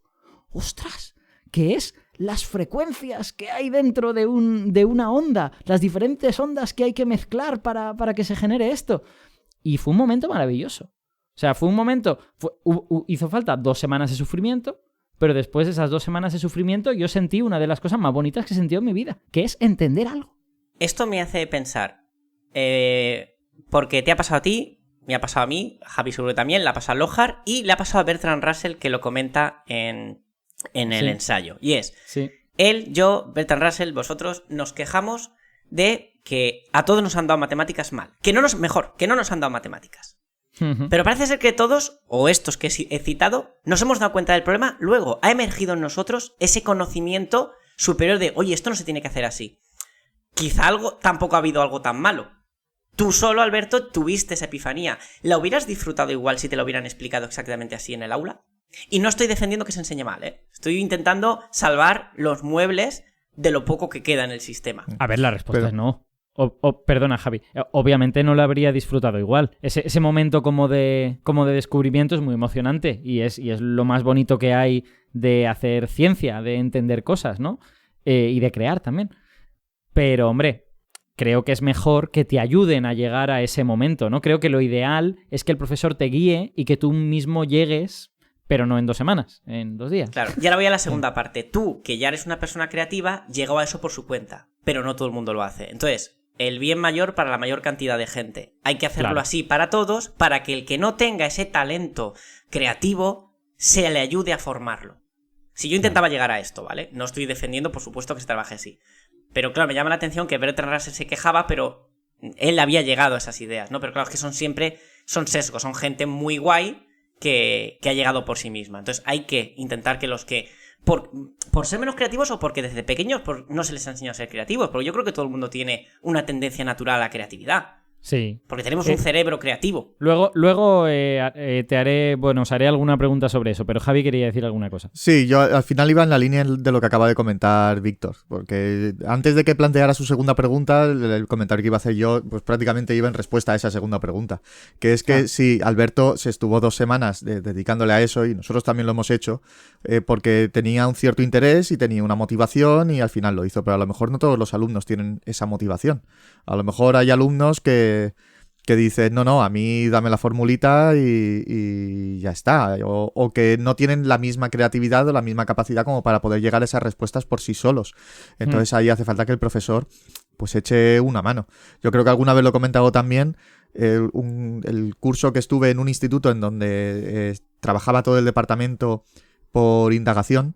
¡Ostras! ¿Qué es? Las frecuencias que hay dentro de una onda, las diferentes ondas que hay que mezclar para que se genere esto. Y fue un momento maravilloso. O sea, fue un momento... hizo falta 2 semanas de sufrimiento, pero después de esas 2 semanas de sufrimiento yo sentí una de las cosas más bonitas que he sentido en mi vida, que es entender algo. Esto me hace pensar, porque te ha pasado a ti, me ha pasado a mí, a Javi seguro también, le ha pasado a Lockhart y le ha pasado a Bertrand Russell, que lo comenta en el ensayo. Y es, él, yo, Bertrand Russell, vosotros nos quejamos de que a todos nos han dado matemáticas mal. Que no nos han dado matemáticas. Pero parece ser que todos, o estos que he citado, nos hemos dado cuenta del problema. Luego ha emergido en nosotros ese conocimiento superior de, oye, esto no se tiene que hacer así. Quizá tampoco ha habido algo tan malo. Tú solo, Alberto, tuviste esa epifanía. ¿La hubieras disfrutado igual si te lo hubieran explicado exactamente así en el aula? Y no estoy defendiendo que se enseñe mal, ¿eh? Estoy intentando salvar los muebles de lo poco que queda en el sistema. A ver, la respuesta es no. Perdona, Javi. Obviamente no lo habría disfrutado igual. Ese momento como de descubrimiento es muy emocionante y es lo más bonito que hay de hacer ciencia, de entender cosas, ¿no? Y de crear también. Pero, hombre, creo que es mejor que te ayuden a llegar a ese momento, ¿no? Creo que lo ideal es que el profesor te guíe y que tú mismo llegues, pero no en 2 semanas, en 2 días. Claro, y ahora voy a la segunda parte. Tú, que ya eres una persona creativa, llegó a eso por su cuenta, pero no todo el mundo lo hace. Entonces, el bien mayor para la mayor cantidad de gente. Hay que hacerlo así para todos, para que el que no tenga ese talento creativo se le ayude a formarlo. Si yo intentaba llegar a esto, ¿vale? No estoy defendiendo, por supuesto, que se trabaje así. Pero claro, me llama la atención que Bertrand Russell se quejaba, pero él había llegado a esas ideas, ¿no? Pero claro, es que son sesgos, son gente muy guay que ha llegado por sí misma. Entonces hay que intentar que los que, por ser menos creativos o porque desde pequeños no se les ha enseñado a ser creativos, porque yo creo que todo el mundo tiene una tendencia natural a la creatividad. Sí. Porque tenemos un cerebro creativo. Luego os haré alguna pregunta sobre eso, pero Javi quería decir alguna cosa. Sí, yo al final iba en la línea de lo que acaba de comentar Víctor, porque antes de que planteara su segunda pregunta, el comentario que iba a hacer yo, pues prácticamente iba en respuesta a esa segunda pregunta, que es que sí, Alberto se estuvo 2 semanas dedicándole a eso y nosotros también lo hemos hecho, porque tenía un cierto interés y tenía una motivación y al final lo hizo, pero a lo mejor no todos los alumnos tienen esa motivación. A lo mejor hay alumnos que dicen, no, a mí dame la formulita y ya está. O que no tienen la misma creatividad o la misma capacidad como para poder llegar a esas respuestas por sí solos. Entonces ahí hace falta que el profesor pues eche una mano. Yo creo que alguna vez lo he comentado también, el curso que estuve en un instituto en donde trabajaba todo el departamento por indagación.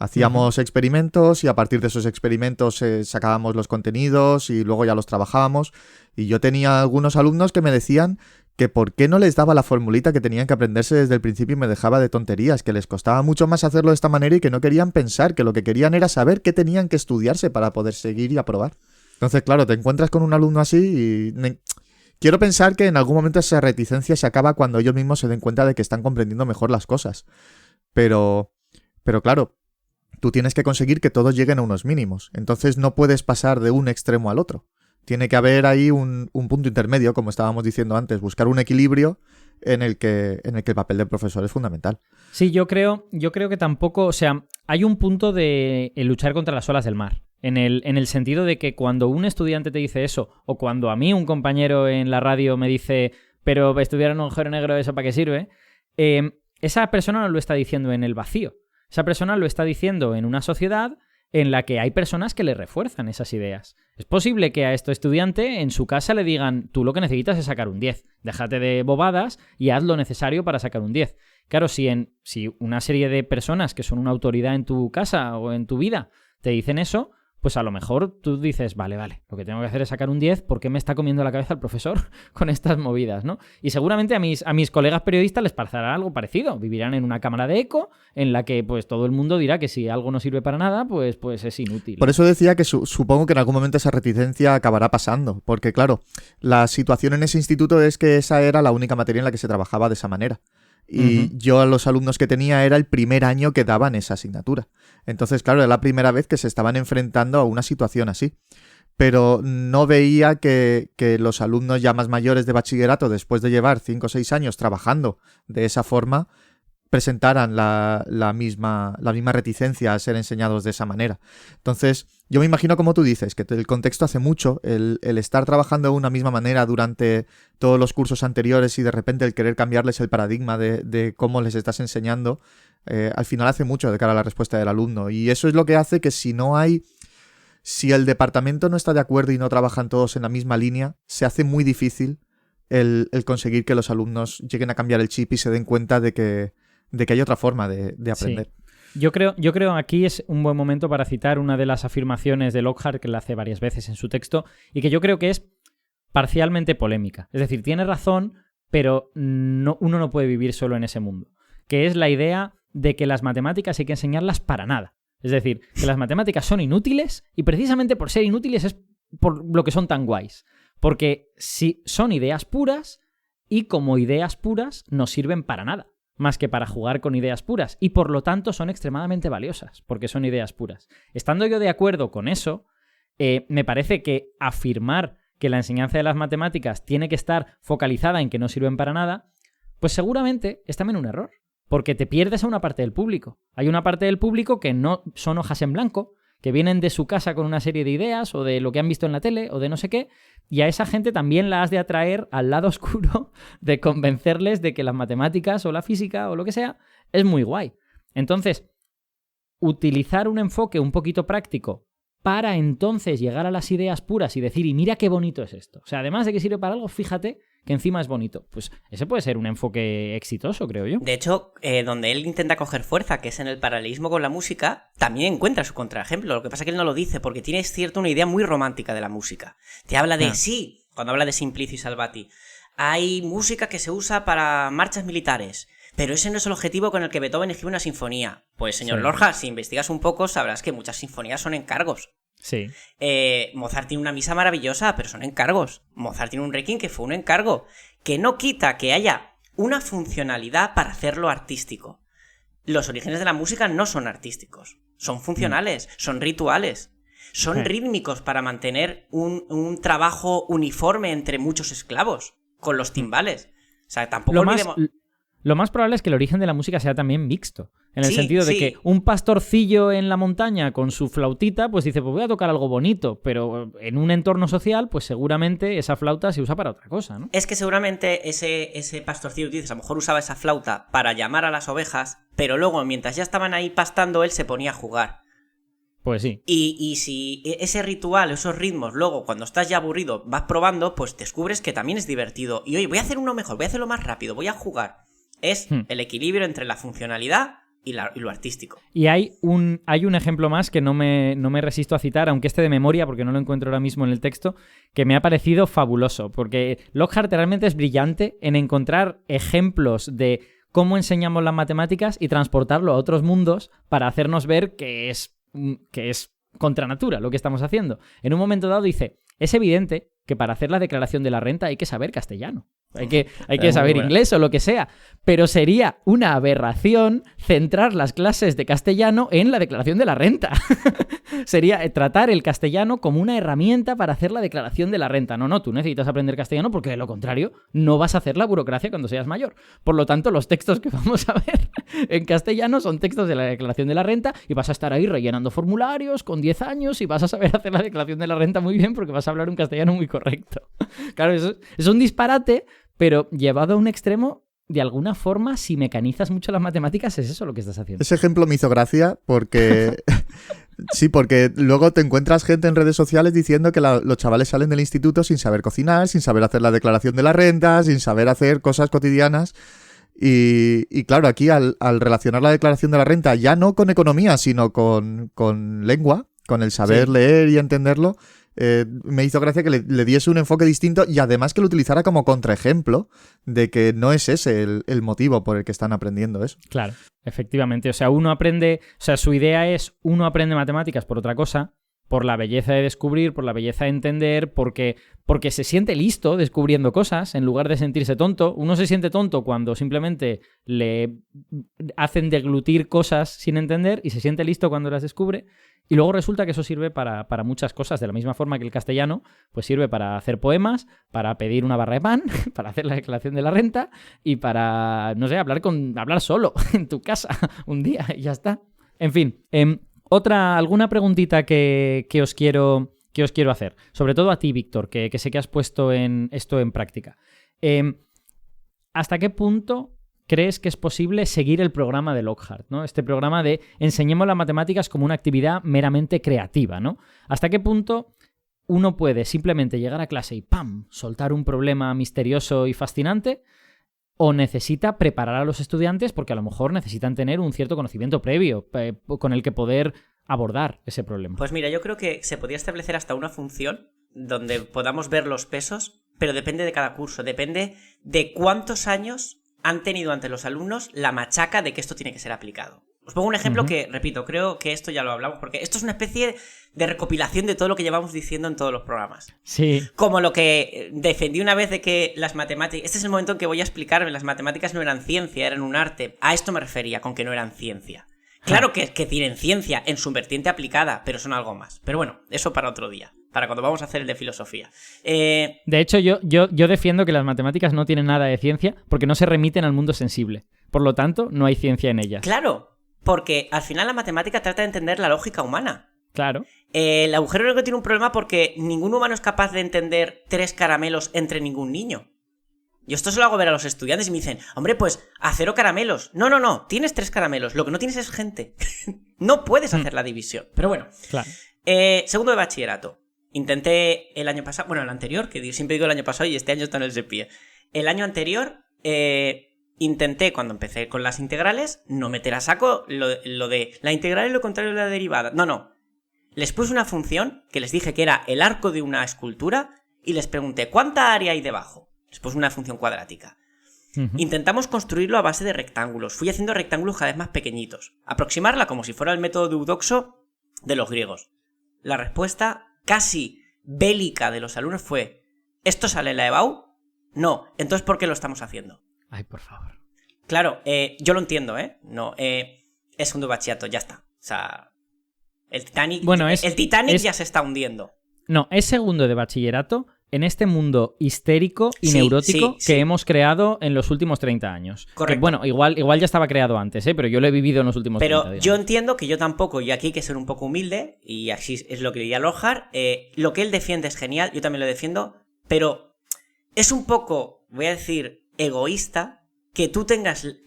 Hacíamos experimentos y a partir de esos experimentos sacábamos los contenidos y luego ya los trabajábamos. Y yo tenía algunos alumnos que me decían que por qué no les daba la formulita que tenían que aprenderse desde el principio y me dejaba de tonterías, que les costaba mucho más hacerlo de esta manera y que no querían pensar, que lo que querían era saber qué tenían que estudiarse para poder seguir y aprobar. Entonces, claro, te encuentras con un alumno así y quiero pensar que en algún momento esa reticencia se acaba cuando ellos mismos se den cuenta de que están comprendiendo mejor las cosas. Pero claro, tú tienes que conseguir que todos lleguen a unos mínimos. Entonces no puedes pasar de un extremo al otro. Tiene que haber ahí un punto intermedio, como estábamos diciendo antes, buscar un equilibrio en el que el papel del profesor es fundamental. Sí, yo creo que tampoco, o sea, hay un punto de luchar contra las olas del mar. En el sentido de que cuando un estudiante te dice eso, o cuando a mí un compañero en la radio me dice, pero estudiar en un agujero negro, ¿eso para qué sirve? Esa persona no lo está diciendo en el vacío. Esa persona lo está diciendo en una sociedad en la que hay personas que le refuerzan esas ideas. Es posible que a este estudiante en su casa le digan, tú lo que necesitas es sacar un 10, déjate de bobadas y haz lo necesario para sacar un 10. Claro, si una serie de personas que son una autoridad en tu casa o en tu vida te dicen eso, pues a lo mejor tú dices, vale, lo que tengo que hacer es sacar un 10, ¿por qué me está comiendo la cabeza el profesor con estas movidas, ¿no? Y seguramente a mis colegas periodistas les pasará algo parecido. Vivirán en una cámara de eco en la que pues todo el mundo dirá que si algo no sirve para nada, pues es inútil. Por eso decía que supongo que en algún momento esa reticencia acabará pasando, porque claro, la situación en ese instituto es que esa era la única materia en la que se trabajaba de esa manera. Y yo a los alumnos que tenía era el primer año que daban esa asignatura. Entonces, claro, era la primera vez que se estaban enfrentando a una situación así. Pero no veía que los alumnos ya más mayores de bachillerato, después de llevar 5 o 6 años trabajando de esa forma, presentaran la misma reticencia a ser enseñados de esa manera. Entonces, yo me imagino, como tú dices, que el contexto hace mucho, el estar trabajando de una misma manera durante todos los cursos anteriores y de repente el querer cambiarles el paradigma de cómo les estás enseñando, al final hace mucho de cara a la respuesta del alumno. Y eso es lo que hace que si el departamento no está de acuerdo y no trabajan todos en la misma línea, se hace muy difícil el conseguir que los alumnos lleguen a cambiar el chip y se den cuenta de que hay otra forma de aprender. Sí. Yo creo aquí es un buen momento para citar una de las afirmaciones de Lockhart, que la hace varias veces en su texto, y que yo creo que es parcialmente polémica. Es decir, tiene razón, pero uno no puede vivir solo en ese mundo. Que es la idea de que las matemáticas hay que enseñarlas para nada. Es decir, que las matemáticas son inútiles y precisamente por ser inútiles es por lo que son tan guays. Porque si son ideas puras y como ideas puras no sirven para nada, más que para jugar con ideas puras, y por lo tanto son extremadamente valiosas, porque son ideas puras. Estando yo de acuerdo con eso, me parece que afirmar que la enseñanza de las matemáticas tiene que estar focalizada en que no sirven para nada, pues seguramente es también un error, porque te pierdes a una parte del público. Hay una parte del público que no son hojas en blanco, que vienen de su casa con una serie de ideas o de lo que han visto en la tele o de no sé qué, y a esa gente también la has de atraer al lado oscuro de convencerles de que las matemáticas o la física o lo que sea es muy guay. Entonces, utilizar un enfoque un poquito práctico para entonces llegar a las ideas puras y decir, y mira qué bonito es esto. O sea, además de que sirve para algo, fíjate que encima es bonito. Pues ese puede ser un enfoque exitoso, creo yo. De hecho, donde él intenta coger fuerza, que es en el paralelismo con la música, también encuentra su contraejemplo. Lo que pasa es que él no lo dice, porque tiene, es cierto, una idea muy romántica de la música. Te habla de, sí, cuando habla de Simplicio y Salvati, hay música que se usa para marchas militares, pero ese no es el objetivo con el que Beethoven escribe una sinfonía. Pues, señor Lorca, si investigas un poco, sabrás que muchas sinfonías son encargos. Sí. Mozart tiene una misa maravillosa, pero son encargos. Mozart tiene un Requiem que fue un encargo. Que no quita que haya una funcionalidad para hacerlo artístico. Los orígenes de la música no son artísticos. Son funcionales, son rituales. Son rítmicos para mantener un trabajo uniforme entre muchos esclavos. Con los timbales. O sea, tampoco olvidemos... Lo más probable es que el origen de la música sea también mixto. En el sentido de que un pastorcillo en la montaña con su flautita, pues dice, pues voy a tocar algo bonito, pero en un entorno social, pues seguramente esa flauta se usa para otra cosa, ¿no? Es que seguramente ese pastorcillo, dices, a lo mejor usaba esa flauta para llamar a las ovejas, pero luego, mientras ya estaban ahí pastando, él se ponía a jugar. Pues sí. Y si ese ritual, esos ritmos, luego cuando estás ya aburrido vas probando, pues descubres que también es divertido. Y oye, voy a hacer uno mejor, voy a hacerlo más rápido, voy a jugar. Es el equilibrio entre la funcionalidad y lo artístico. Y hay un ejemplo más que no me resisto a citar, aunque esté de memoria, porque no lo encuentro ahora mismo en el texto, que me ha parecido fabuloso, porque Lockhart realmente es brillante en encontrar ejemplos de cómo enseñamos las matemáticas y transportarlo a otros mundos para hacernos ver que es contra natura lo que estamos haciendo. En un momento dado dice, es evidente que para hacer la declaración de la renta hay que saber castellano. Hay que saber inglés o lo que sea. Pero sería una aberración centrar las clases de castellano en la declaración de la renta. Sería tratar el castellano como una herramienta para hacer la declaración de la renta. No, tú necesitas aprender castellano porque de lo contrario no vas a hacer la burocracia cuando seas mayor. Por lo tanto, los textos que vamos a ver en castellano son textos de la declaración de la renta y vas a estar ahí rellenando formularios con 10 años y vas a saber hacer la declaración de la renta muy bien porque vas a hablar un castellano muy correcto. Claro, eso es un disparate, pero llevado a un extremo, de alguna forma, si mecanizas mucho las matemáticas, es eso lo que estás haciendo. Ese ejemplo me hizo gracia porque... Sí, porque luego te encuentras gente en redes sociales diciendo que los chavales salen del instituto sin saber cocinar, sin saber hacer la declaración de la renta, sin saber hacer cosas cotidianas. Y claro, aquí al relacionar la declaración de la renta ya no con economía, sino con lengua, con el saber leer y entenderlo, me hizo gracia que le diese un enfoque distinto y además que lo utilizara como contraejemplo de que no es ese el motivo por el que están aprendiendo eso. Claro, efectivamente. O sea, su idea es, uno aprende matemáticas por otra cosa, por la belleza de descubrir, por la belleza de entender, porque se siente listo descubriendo cosas en lugar de sentirse tonto. Uno se siente tonto cuando simplemente le hacen deglutir cosas sin entender y se siente listo cuando las descubre. Y luego resulta que eso sirve para muchas cosas, de la misma forma que el castellano pues sirve para hacer poemas, para pedir una barra de pan, para hacer la declaración de la renta y para, no sé, hablar solo en tu casa un día y ya está. En fin, alguna preguntita que os quiero hacer, sobre todo a ti, Víctor, que sé que has puesto esto en práctica. ¿Hasta qué punto crees que es posible seguir el programa de Lockhart, ¿no? Este programa de enseñemos las matemáticas como una actividad meramente creativa, ¿no? ¿Hasta qué punto uno puede simplemente llegar a clase y ¡pam!, soltar un problema misterioso y fascinante? ¿O necesita preparar a los estudiantes porque a lo mejor necesitan tener un cierto conocimiento previo con el que poder abordar ese problema? Pues mira, yo creo que se podría establecer hasta una función donde podamos ver los pesos, pero depende de cada curso, depende de cuántos años han tenido ante los alumnos la machaca de que esto tiene que ser aplicado. Os pongo un ejemplo que, repito, creo que esto ya lo hablamos, porque esto es una especie de recopilación de todo lo que llevamos diciendo en todos los programas. Sí. Como lo que defendí una vez de que las matemáticas... Este es el momento en que voy a explicarme, las matemáticas no eran ciencia, eran un arte. A esto me refería con que no eran ciencia. Claro que tienen ciencia en su vertiente aplicada, pero son algo más. Pero bueno, eso para otro día, para cuando vamos a hacer el de filosofía. De hecho, yo defiendo que las matemáticas no tienen nada de ciencia porque no se remiten al mundo sensible. Por lo tanto, no hay ciencia en ellas. Claro, porque al final la matemática trata de entender la lógica humana. Claro. El agujero negro tiene un problema porque ningún humano es capaz de entender 3 caramelos entre ningún niño. Yo esto se lo hago ver a los estudiantes y me dicen, hombre, pues a 0 caramelos. No, tienes 3 caramelos, lo que no tienes es gente. No puedes hacer la división. Pero bueno, claro. Segundo de bachillerato. Intenté el año pasado, bueno, el anterior, que siempre digo el año pasado y este año está en el SEPIE. El año anterior intenté, cuando empecé con las integrales, no meter a saco lo de la integral y lo contrario de la derivada. No. Les puse una función que les dije que era el arco de una escultura y les pregunté, ¿cuánta área hay debajo? Les puse una función cuadrática. Intentamos construirlo a base de rectángulos. Fui haciendo rectángulos cada vez más pequeñitos. Aproximarla como si fuera el método de Eudoxo de los griegos. La respuesta casi bélica de los alumnos fue, ¿esto sale en la EBAU? No. Entonces, ¿por qué lo estamos haciendo? Ay, por favor. Claro, yo lo entiendo, ¿eh? No, es segundo de bachillerato, ya está. O sea, el Titanic, ya se está hundiendo. No, es segundo de bachillerato en este mundo histérico y neurótico que hemos creado en los últimos 30 años. Correcto. Que, bueno, igual ya estaba creado antes, pero yo lo he vivido en los últimos 30 Pero días. yo entiendo que yo tampoco, y aquí hay que ser un poco humilde, y así es lo que diría Lockhart, lo que él defiende es genial, yo también lo defiendo, pero es un poco, voy a decir, egoísta que tú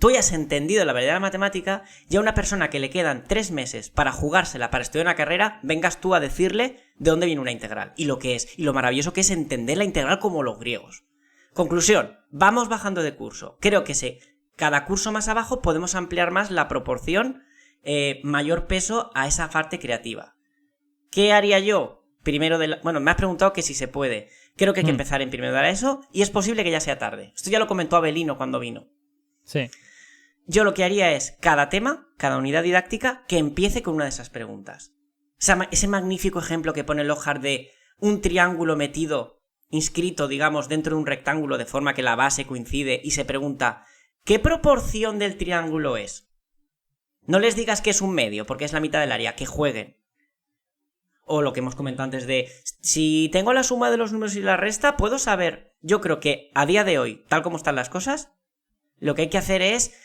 hayas entendido la verdadera matemática y a una persona que le quedan 3 meses para jugársela, para estudiar una carrera, vengas tú a decirle de dónde viene una integral y lo que es, y lo maravilloso que es entender la integral como los griegos. Conclusión, vamos bajando de curso. Creo que cada curso más abajo podemos ampliar más la proporción, mayor peso a esa parte creativa. ¿Qué haría yo? Bueno, me has preguntado que si se puede. Creo que hay que empezar en primero de la ESO y es posible que ya sea tarde. Esto ya lo comentó Avelino cuando vino. Sí. Yo lo que haría es, cada tema, cada unidad didáctica, que empiece con una de esas preguntas. Ese magnífico ejemplo que pone Lockhart de un triángulo inscrito, digamos, dentro de un rectángulo de forma que la base coincide y se pregunta, ¿qué proporción del triángulo es? No les digas que es un medio, porque es la mitad del área, que jueguen. O lo que hemos comentado antes de, si tengo la suma de los números y la resta, puedo saber. Yo creo que a día de hoy, tal como están las cosas, lo que hay que hacer es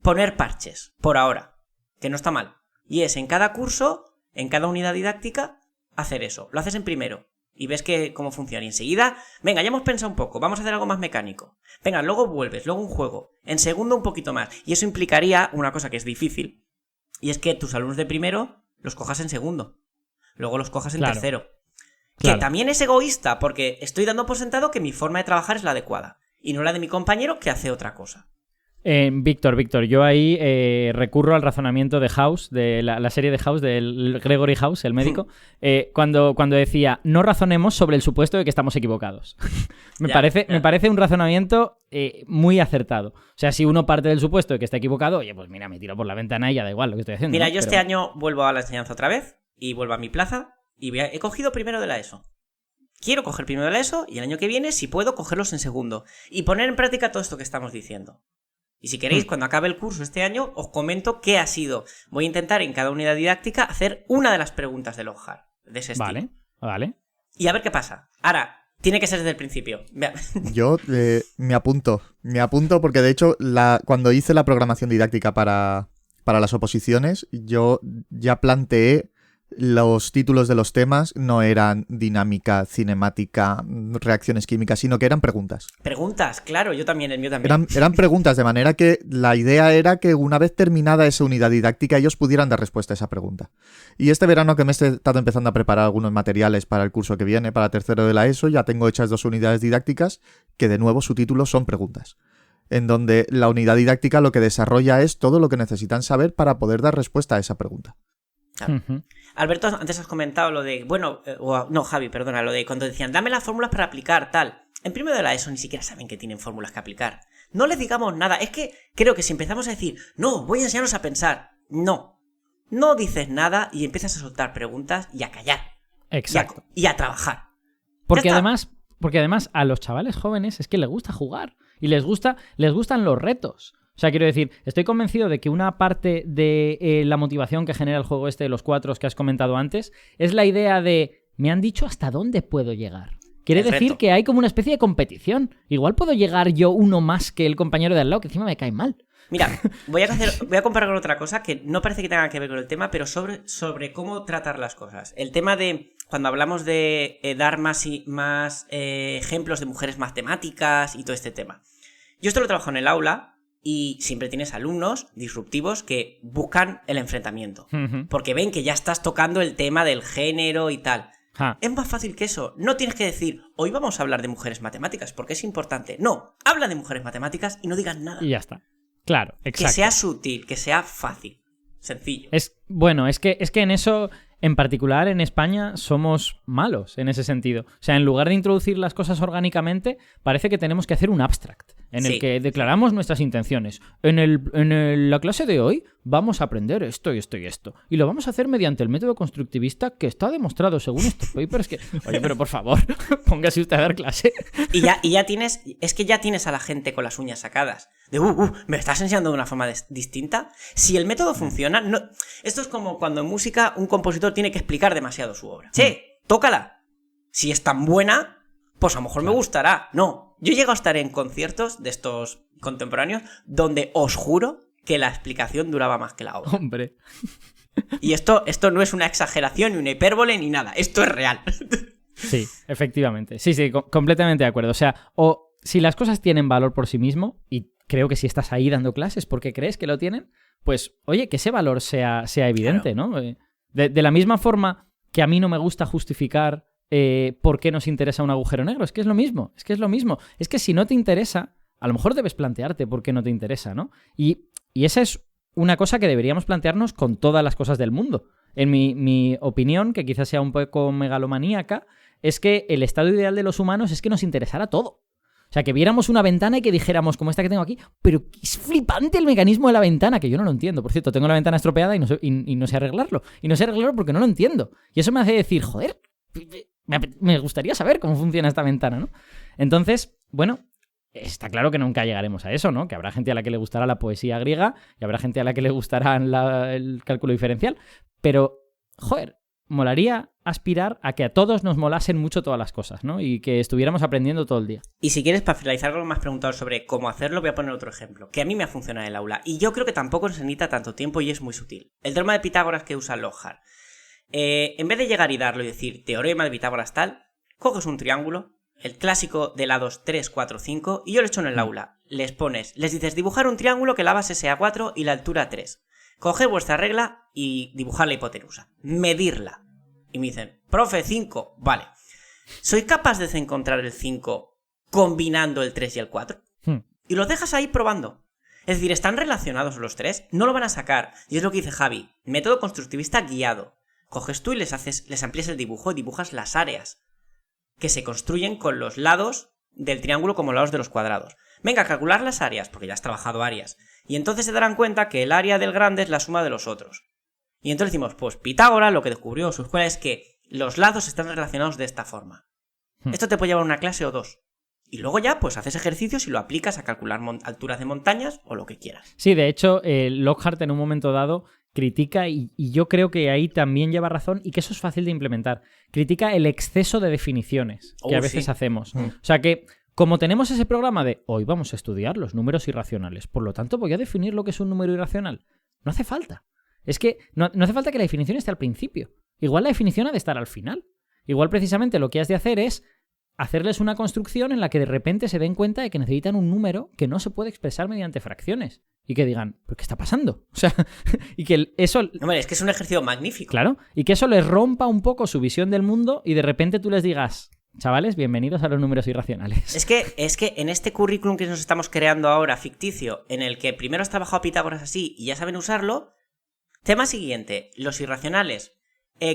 poner parches, por ahora, que no está mal. Y es en cada curso, en cada unidad didáctica, hacer eso. Lo haces en primero y ves cómo funciona. Y enseguida, venga, ya hemos pensado un poco, vamos a hacer algo más mecánico. Venga, luego vuelves, luego un juego. En segundo un poquito más. Y eso implicaría una cosa que es difícil, y es que tus alumnos de primero los cojas en segundo. Luego los cojas en tercero. Claro. Que también es egoísta, porque estoy dando por sentado que mi forma de trabajar es la adecuada. Y no la de mi compañero que hace otra cosa. Víctor, yo ahí recurro al razonamiento de House, de la serie de House, del Gregory House, el médico, cuando decía, no razonemos sobre el supuesto de que estamos equivocados. Me parece un razonamiento muy acertado. O sea, si uno parte del supuesto de que está equivocado, oye, pues mira, me tiro por la ventana y ya da igual lo que estoy haciendo. Mira, ¿no? yo este año vuelvo a la enseñanza otra vez, y vuelvo a mi plaza, y he cogido primero de la ESO. Quiero coger primero de la ESO, y el año que viene, si puedo, cogerlos en segundo. Y poner en práctica todo esto que estamos diciendo. Y si queréis, cuando acabe el curso este año, os comento qué ha sido. Voy a intentar en cada unidad didáctica hacer una de las preguntas de Lockhart, de ese estilo. Vale. Y a ver qué pasa. Ahora, tiene que ser desde el principio. Yo me apunto porque de hecho cuando hice la programación didáctica para las oposiciones, yo ya planteé los títulos de los temas, no eran dinámica, cinemática, reacciones químicas, sino que eran preguntas. Preguntas, claro, yo también, el mío también. Eran preguntas, de manera que la idea era que una vez terminada esa unidad didáctica ellos pudieran dar respuesta a esa pregunta. Y este verano que me he estado empezando a preparar algunos materiales para el curso que viene, para tercero de la ESO, ya tengo hechas 2 unidades didácticas que de nuevo su título son preguntas. En donde la unidad didáctica lo que desarrolla es todo lo que necesitan saber para poder dar respuesta a esa pregunta. Claro. Alberto, antes has comentado lo de, Javi, perdona, lo de cuando decían, dame las fórmulas para aplicar, tal. En primero de la ESO ni siquiera saben que tienen fórmulas que aplicar. No les digamos nada. Es que creo que si empezamos a decir, no, voy a enseñaros a pensar. No dices nada y empiezas a soltar preguntas y a callar. Exacto. Y a trabajar. Porque además a los chavales jóvenes es que les gusta jugar y les gustan los retos. O sea, quiero decir, estoy convencido de que una parte de la motivación que genera el juego este de los 4 que has comentado antes es la idea de me han dicho hasta dónde puedo llegar. Quiere decir que hay como una especie de competición. Igual puedo llegar yo uno más que el compañero de al lado, que encima me cae mal. Mira, voy a comparar con otra cosa que no parece que tenga que ver con el tema, pero sobre cómo tratar las cosas. El tema de cuando hablamos de dar más ejemplos de mujeres matemáticas y todo este tema. Yo esto lo trabajo en el aula y siempre tienes alumnos disruptivos que buscan el enfrentamiento. Porque ven que ya estás tocando el tema del género y tal. Es más fácil que eso. No tienes que decir, hoy vamos a hablar de mujeres matemáticas, porque es importante. No, habla de mujeres matemáticas y no digas nada. Y ya está. Claro, exacto. Que sea sutil, que sea fácil, sencillo. Es que en eso, en particular en España, somos malos en ese sentido. O sea, en lugar de introducir las cosas orgánicamente, parece que tenemos que hacer un abstract en el que declaramos nuestras intenciones. En la clase de hoy vamos a aprender esto y esto y esto. Y lo vamos a hacer mediante el método constructivista que está demostrado según estos papers que... Oye, pero por favor, póngase usted a dar clase. Y ya tienes... Es que ya tienes a la gente con las uñas sacadas. De, ¿me estás enseñando de una forma distinta? Si el método funciona... No... Esto es como cuando en música un compositor tiene que explicar demasiado su obra. Che, tócala. Si es tan buena, pues a lo mejor me gustará. No, yo llego a estar en conciertos de estos contemporáneos donde os juro que la explicación duraba más que la obra. Hombre. Y esto no es una exageración, ni una hipérbole, ni nada. Esto es real. Sí, efectivamente. Sí, completamente de acuerdo. O sea, o si las cosas tienen valor por sí mismo, y creo que si estás ahí dando clases porque crees que lo tienen, pues, oye, que ese valor sea evidente, claro. ¿No? De la misma forma que a mí no me gusta justificar por qué nos interesa un agujero negro. Es que es lo mismo. Es que si no te interesa, a lo mejor debes plantearte por qué no te interesa, ¿no? Y esa es una cosa que deberíamos plantearnos con todas las cosas del mundo. En mi opinión, que quizás sea un poco megalomaníaca, es que el estado ideal de los humanos es que nos interesara todo. O sea, que viéramos una ventana y que dijéramos, como esta que tengo aquí, pero es flipante el mecanismo de la ventana, que yo no lo entiendo. Por cierto, tengo la ventana estropeada y no sé arreglarlo. Y no sé arreglarlo porque no lo entiendo. Y eso me hace decir, joder, me gustaría saber cómo funciona esta ventana, ¿no? Entonces, bueno, está claro que nunca llegaremos a eso, ¿no? Que habrá gente a la que le gustará la poesía griega y habrá gente a la que le gustará el cálculo diferencial. Pero, joder, molaría aspirar a que a todos nos molasen mucho todas las cosas, ¿no? Y que estuviéramos aprendiendo todo el día. Y si quieres, para finalizar con lo más preguntado sobre cómo hacerlo, voy a poner otro ejemplo, que a mí me ha funcionado en el aula. Y yo creo que tampoco se necesita tanto tiempo y es muy sutil. El teorema de Pitágoras que usa Lockhart. En vez de llegar y darlo y decir teorema de Pitágoras tal, coges un triángulo, el clásico de lados 3, 4, 5, y yo lo he hecho en el aula. Les dices dibujar un triángulo que la base sea 4 y la altura 3. Coged vuestra regla y dibujar la hipotenusa. Medirla. Y me dicen, profe, 5. Vale. ¿Soy capaz de encontrar el 5 combinando el 3 y el 4? Y los dejas ahí probando. Es decir, están relacionados los tres, no lo van a sacar. Y es lo que dice Javi. Método constructivista guiado. Coges tú y les amplías el dibujo y dibujas las áreas que se construyen con los lados del triángulo como lados de los cuadrados. Venga, a calcular las áreas, porque ya has trabajado áreas. Y entonces se darán cuenta que el área del grande es la suma de los otros. Y entonces decimos, pues Pitágoras lo que descubrió en su escuela es que los lados están relacionados de esta forma. Esto te puede llevar una clase o dos. Y luego ya, pues haces ejercicios y lo aplicas a calcular alturas de montañas o lo que quieras. Sí, de hecho, Lockhart en un momento dado critica, y yo creo que ahí también lleva razón, y que eso es fácil de implementar. Critica el exceso de definiciones que a veces hacemos. O sea que, como tenemos ese programa de hoy vamos a estudiar los números irracionales, por lo tanto voy a definir lo que es un número irracional, no hace falta. Es que no hace falta que la definición esté al principio. Igual la definición ha de estar al final. Igual precisamente lo que has de hacer es hacerles una construcción en la que de repente se den cuenta de que necesitan un número que no se puede expresar mediante fracciones. Y que digan, ¿pero qué está pasando? O sea, y que eso... Hombre, es que es un ejercicio magnífico. Claro, y que eso les rompa un poco su visión del mundo y de repente tú les digas, chavales, bienvenidos a los números irracionales. Es que en este currículum que nos estamos creando ahora, ficticio, en el que primero has trabajado a Pitágoras así y ya saben usarlo, tema siguiente, los irracionales.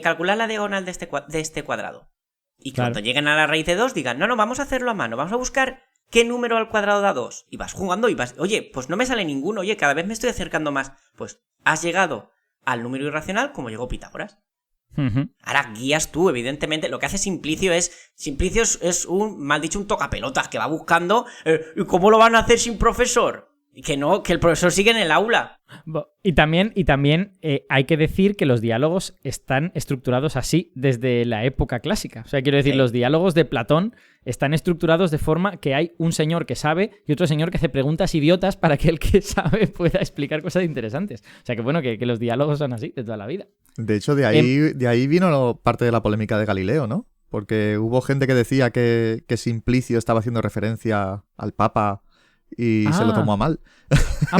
Calcular la diagonal de este cuadrado. Y claro, cuando lleguen a la raíz de 2 digan, no, vamos a hacerlo a mano, vamos a buscar qué número al cuadrado da 2. Y vas jugando y vas, oye, pues no me sale ninguno, oye, cada vez me estoy acercando más. Pues has llegado al número irracional como llegó Pitágoras. Ahora guías tú, evidentemente. Lo que hace Simplicio es un, mal dicho, un tocapelotas que va buscando, ¿y cómo lo van a hacer sin profesor? Que no, que el profesor sigue en el aula. Y también hay que decir que los diálogos están estructurados así desde la época clásica. O sea, quiero decir, los diálogos de Platón están estructurados de forma que hay un señor que sabe y otro señor que hace preguntas idiotas para que el que sabe pueda explicar cosas interesantes. O sea, que bueno, que los diálogos son así de toda la vida. De hecho, de ahí vino parte de la polémica de Galileo, ¿no? Porque hubo gente que decía que Simplicio estaba haciendo referencia al Papa y se lo tomó a mal.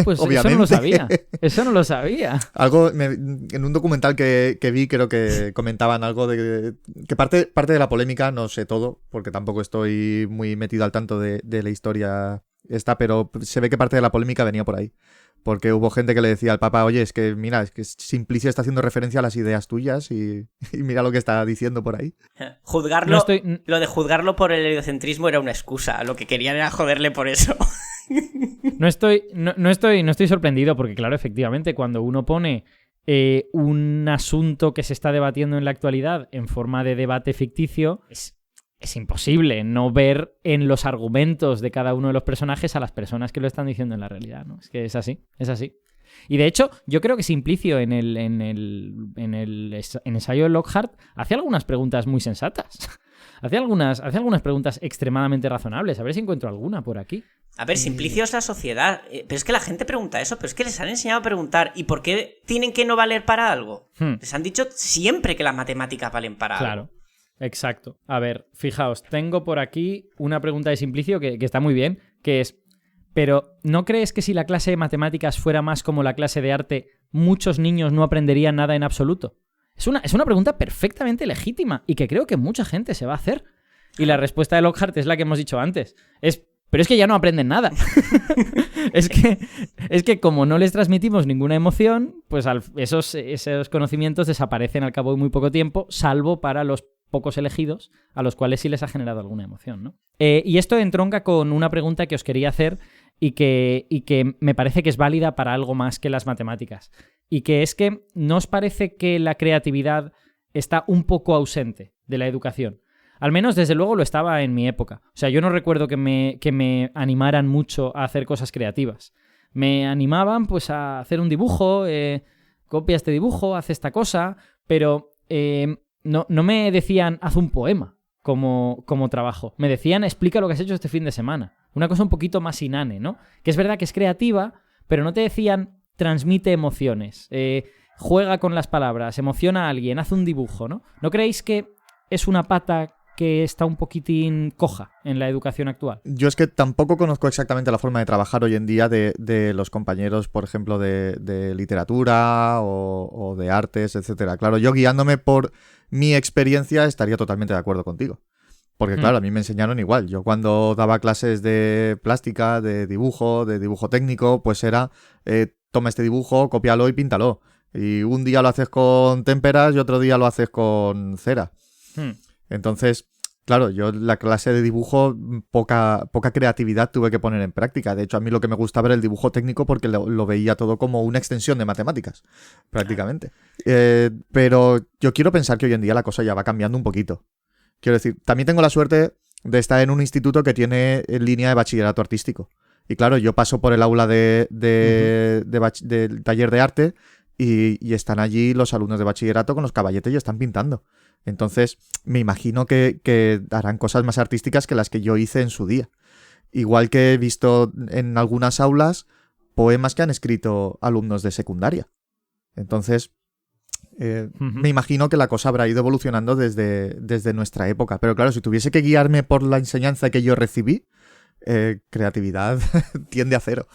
Pues eso no lo sabía. Eso no lo sabía. En un documental que vi creo que comentaban algo de que parte de la polémica, no sé todo, porque tampoco estoy muy metido al tanto de la historia esta, pero se ve que parte de la polémica venía por ahí. Porque hubo gente que le decía al Papa, oye, es que Simplicio está haciendo referencia a las ideas tuyas y mira lo que está diciendo por ahí. Lo de juzgarlo por el heliocentrismo era una excusa. Lo que querían era joderle por eso. No estoy sorprendido porque, claro, efectivamente, cuando uno pone un asunto que se está debatiendo en la actualidad en forma de debate ficticio, es imposible no ver en los argumentos de cada uno de los personajes a las personas que lo están diciendo en la realidad, ¿no? Es que es así. Y de hecho, yo creo que Simplicio en el ensayo de Lockhart hace algunas preguntas muy sensatas. Hace algunas preguntas extremadamente razonables. A ver si encuentro alguna por aquí. A ver, Simplicio es la sociedad. Pero es que la gente pregunta eso, pero es que les han enseñado a preguntar. ¿Y por qué tienen que no valer para algo? Les han dicho siempre que las matemáticas valen para algo. Claro. Exacto. A ver, fijaos, tengo por aquí una pregunta de Simplicio que está muy bien, que es, ¿pero no crees que si la clase de matemáticas fuera más como la clase de arte, muchos niños no aprenderían nada en absoluto? Es una pregunta perfectamente legítima y que creo que mucha gente se va a hacer. Y la respuesta de Lockhart es la que hemos dicho antes. Pero es que ya no aprenden nada. es que como no les transmitimos ninguna emoción, pues esos conocimientos desaparecen al cabo de muy poco tiempo, salvo para los pocos elegidos a los cuales sí les ha generado alguna emoción, ¿no? Y esto entronca con una pregunta que os quería hacer y que me parece que es válida para algo más que las matemáticas. Y que es que ¿no os parece que la creatividad está un poco ausente de la educación? Al menos, desde luego, lo estaba en mi época. O sea, yo no recuerdo que me animaran mucho a hacer cosas creativas. Me animaban, pues, a hacer un dibujo, copia este dibujo, haz esta cosa, pero no me decían, haz un poema como trabajo. Me decían, explica lo que has hecho este fin de semana. Una cosa un poquito más inane, ¿no? Que es verdad que es creativa, pero no te decían, transmite emociones, juega con las palabras, emociona a alguien, haz un dibujo, ¿no? ¿No creéis que es una pata que está un poquitín coja en la educación actual? Yo es que tampoco conozco exactamente la forma de trabajar hoy en día de los compañeros, por ejemplo, de literatura o de artes, etcétera. Claro, yo guiándome por mi experiencia estaría totalmente de acuerdo contigo. Porque claro, a mí me enseñaron igual. Yo cuando daba clases de plástica, de dibujo técnico, pues era toma este dibujo, cópialo y píntalo. Y un día lo haces con témperas y otro día lo haces con cera. Entonces, claro, yo la clase de dibujo poca creatividad tuve que poner en práctica. De hecho, a mí lo que me gustaba era el dibujo técnico porque lo veía todo como una extensión de matemáticas, prácticamente. Pero yo quiero pensar que hoy en día la cosa ya va cambiando un poquito. Quiero decir, también tengo la suerte de estar en un instituto que tiene línea de bachillerato artístico. Y claro, yo paso por el aula del taller de arte y están allí los alumnos de bachillerato con los caballetes y están pintando. Entonces, me imagino que harán cosas más artísticas que las que yo hice en su día. Igual que he visto en algunas aulas poemas que han escrito alumnos de secundaria. Entonces, me imagino que la cosa habrá ido evolucionando desde nuestra época. Pero claro, si tuviese que guiarme por la enseñanza que yo recibí, creatividad tiende a cero.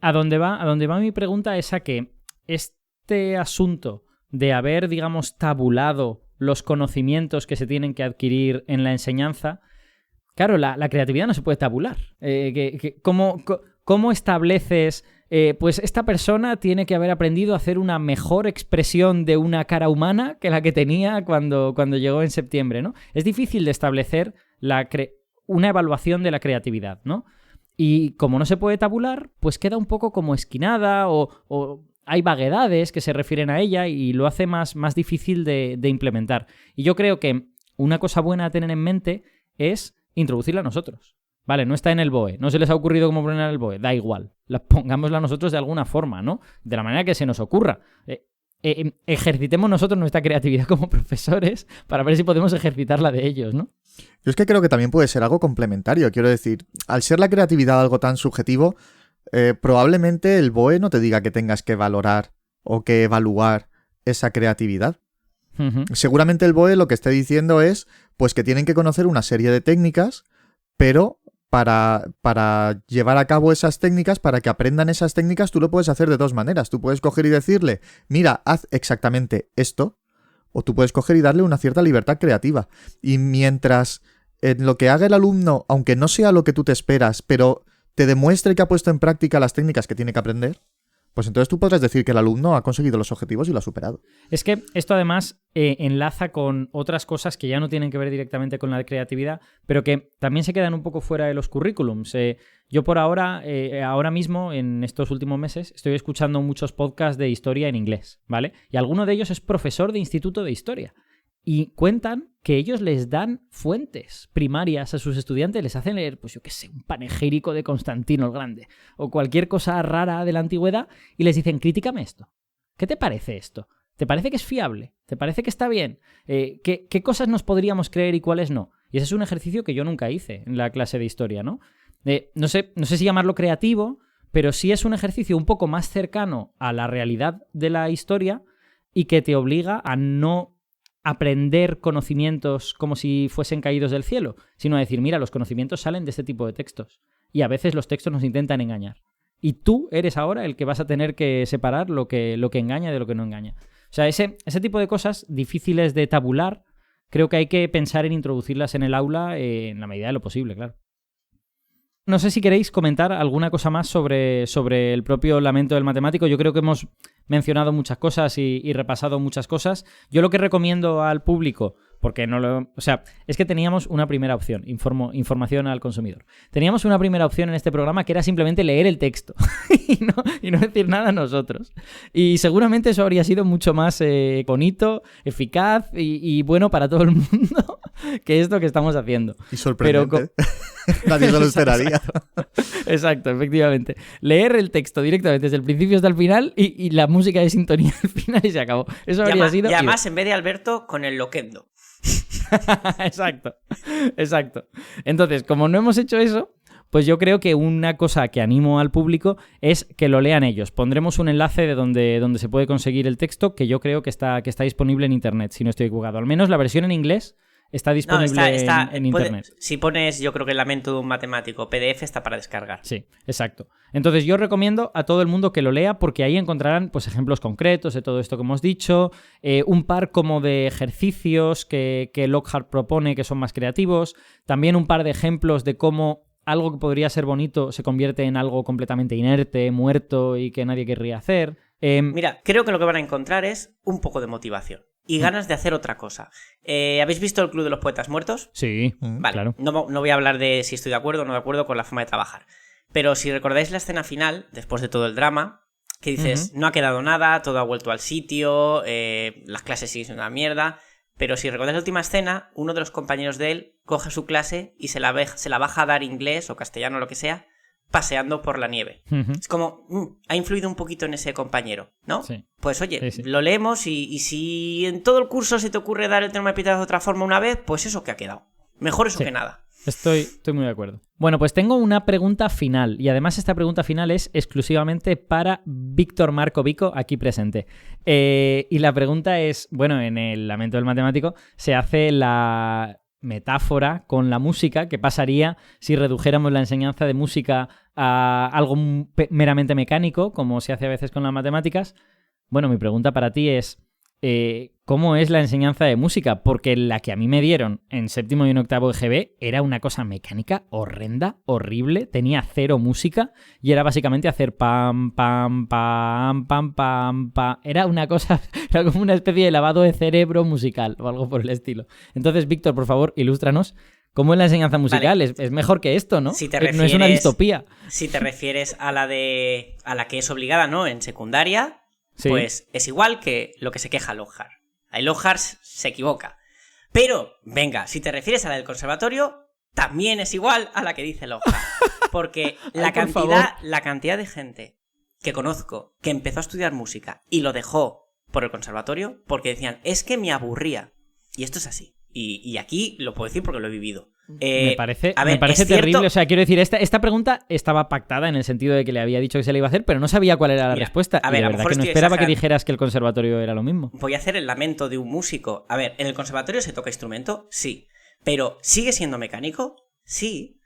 A dónde va mi pregunta es a que este asunto de haber, digamos, tabulado los conocimientos que se tienen que adquirir en la enseñanza, claro, la creatividad no se puede tabular. ¿Cómo estableces, pues esta persona tiene que haber aprendido a hacer una mejor expresión de una cara humana que la que tenía cuando llegó en septiembre, ¿no? Es difícil de establecer una evaluación de la creatividad, ¿no? Y como no se puede tabular, pues queda un poco como esquinada o hay vaguedades que se refieren a ella y lo hace más difícil de implementar. Y yo creo que una cosa buena a tener en mente es introducirla nosotros. Vale, no está en el BOE, no se les ha ocurrido cómo poner en el BOE, da igual, pongámosla nosotros de alguna forma, ¿no? De la manera que se nos ocurra. Ejercitemos nosotros nuestra creatividad como profesores para ver si podemos ejercitar la de ellos, ¿no? Yo es que creo que también puede ser algo complementario. Quiero decir, al ser la creatividad algo tan subjetivo, probablemente el BOE no te diga que tengas que valorar o que evaluar esa creatividad. Uh-huh. Seguramente el BOE lo que esté diciendo es pues que tienen que conocer una serie de técnicas, pero para llevar a cabo esas técnicas, para que aprendan esas técnicas, tú lo puedes hacer de dos maneras. Tú puedes coger y decirle, mira, haz exactamente esto, o tú puedes coger y darle una cierta libertad creativa. Y mientras en lo que haga el alumno, aunque no sea lo que tú te esperas, pero te demuestre que ha puesto en práctica las técnicas que tiene que aprender, pues entonces tú podrás decir que el alumno ha conseguido los objetivos y lo ha superado. Es que esto además enlaza con otras cosas que ya no tienen que ver directamente con la creatividad, pero que también se quedan un poco fuera de los currículums. Yo por ahora mismo, en estos últimos meses, estoy escuchando muchos podcasts de historia en inglés, ¿vale? Y alguno de ellos es profesor de instituto de historia. Y cuentan que ellos les dan fuentes primarias a sus estudiantes, les hacen leer, pues yo qué sé, un panegírico de Constantino el Grande o cualquier cosa rara de la antigüedad y les dicen, critícame esto. ¿Qué te parece esto? ¿Te parece que es fiable? ¿Te parece que está bien? ¿Qué cosas nos podríamos creer y cuáles no? Y ese es un ejercicio que yo nunca hice en la clase de historia, ¿no? No sé si llamarlo creativo, pero sí es un ejercicio un poco más cercano a la realidad de la historia y que te obliga a no aprender conocimientos como si fuesen caídos del cielo, sino a decir, mira, los conocimientos salen de este tipo de textos y a veces los textos nos intentan engañar. Y tú eres ahora el que vas a tener que separar lo que engaña de lo que no engaña. O sea, ese tipo de cosas difíciles de tabular, creo que hay que pensar en introducirlas en el aula en la medida de lo posible, claro. No sé si queréis comentar alguna cosa más sobre el propio Lamento del Matemático. Yo creo que hemos mencionado muchas cosas y repasado muchas cosas. Yo lo que recomiendo al público, porque es que teníamos una primera opción, información al consumidor. Teníamos una primera opción en este programa que era simplemente leer el texto y no decir nada nosotros. Y seguramente eso habría sido mucho más bonito, eficaz y bueno para todo el mundo que esto que estamos haciendo. Y sorprendente. Nadie se lo esperaría. Exacto, efectivamente. Leer el texto directamente desde el principio hasta el final y la música de sintonía al final y se acabó. Eso habría sido... Y además, en vez de Alberto, con el loquendo. Exacto. Entonces, como no hemos hecho eso, pues yo creo que una cosa que animo al público es que lo lean ellos. Pondremos un enlace de donde se puede conseguir el texto, que yo creo que está disponible en internet, si no estoy equivocado. Al menos la versión en inglés está disponible en internet. Si pones, yo creo que el Lamento de un Matemático PDF está para descargar. Sí, exacto. Entonces yo recomiendo a todo el mundo que lo lea porque ahí encontrarán pues ejemplos concretos de todo esto que hemos dicho, un par como de ejercicios que Lockhart propone que son más creativos, también un par de ejemplos de cómo algo que podría ser bonito se convierte en algo completamente inerte, muerto y que nadie querría hacer. Mira, creo que lo que van a encontrar es un poco de motivación y ganas de hacer otra cosa. ¿Habéis visto el Club de los Poetas Muertos? Sí, vale, claro. No voy a hablar de si estoy de acuerdo o no de acuerdo con la forma de trabajar. Pero si recordáis la escena final, después de todo el drama, que dices, no ha quedado nada, todo ha vuelto al sitio, las clases siguen siendo una mierda. Pero si recordáis la última escena, uno de los compañeros de él coge su clase y se la baja a dar inglés o castellano o lo que sea, paseando por la nieve. Es como, ha influido un poquito en ese compañero, ¿no? Sí. Pues oye, Sí. lo leemos y si en todo el curso se te ocurre dar el teorema de Pitágoras de otra forma una vez, pues eso que ha quedado. Mejor eso que nada. Estoy muy de acuerdo. Bueno, pues tengo una pregunta final y además esta pregunta final es exclusivamente para Víctor Marco Vico, aquí presente. Y la pregunta es, bueno, en el Lamento del Matemático se hace la metáfora con la música, ¿qué pasaría si redujéramos la enseñanza de música a algo meramente mecánico, como se hace a veces con las matemáticas? Bueno, mi pregunta para ti es, ¿cómo es la enseñanza de música? Porque la que a mí me dieron en séptimo y en octavo de GB era una cosa mecánica horrenda, horrible, tenía cero música y era básicamente hacer pam, pam, pam, pam, pam, pam. Era una cosa, era como una especie de lavado de cerebro musical o algo por el estilo. Entonces, Víctor, por favor, ilústranos. ¿Cómo es la enseñanza musical? Vale. Es mejor que esto, ¿no? Si te refieres, no es una distopía. Si te refieres a la que es obligada, ¿no? En secundaria, sí. Pues es igual que lo que se queja Lockhart. Ahí Lockhart se equivoca. Pero, venga, si te refieres a la del conservatorio, también es igual a la que dice Lockhart. Porque la cantidad de gente que conozco que empezó a estudiar música y lo dejó por el conservatorio porque decían, es que me aburría. Y esto es así. Y aquí lo puedo decir porque lo he vivido. Me parece ¿es terrible. cierto? O sea, quiero decir, esta pregunta estaba pactada en el sentido de que le había dicho que se le iba a hacer, pero no sabía cuál era la respuesta. A ver, y de a lo verdad mejor que no estoy esperaba que exagerando. dijeras que el conservatorio era lo mismo. Voy a hacer el lamento de un músico. A ver, ¿en el conservatorio se toca instrumento? Sí. ¿Pero sigue siendo mecánico? Sí.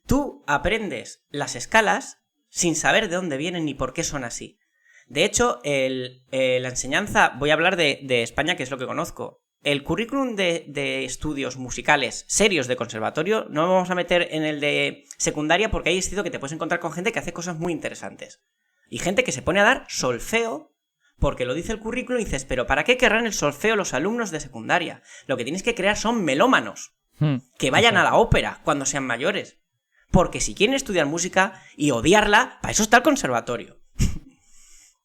Tú aprendes las escalas sin saber de dónde vienen ni por qué son así. De hecho, la enseñanza, voy a hablar de España, que es lo que conozco. El currículum de estudios musicales serios de conservatorio no vamos a meter en el de secundaria porque ahí es cierto que te puedes encontrar con gente que hace cosas muy interesantes. Y gente que se pone a dar solfeo porque lo dice el currículum y dices, pero ¿para qué querrán el solfeo los alumnos de secundaria? Lo que tienes que crear son melómanos que vayan a la ópera cuando sean mayores. Porque si quieren estudiar música y odiarla, para eso está el conservatorio.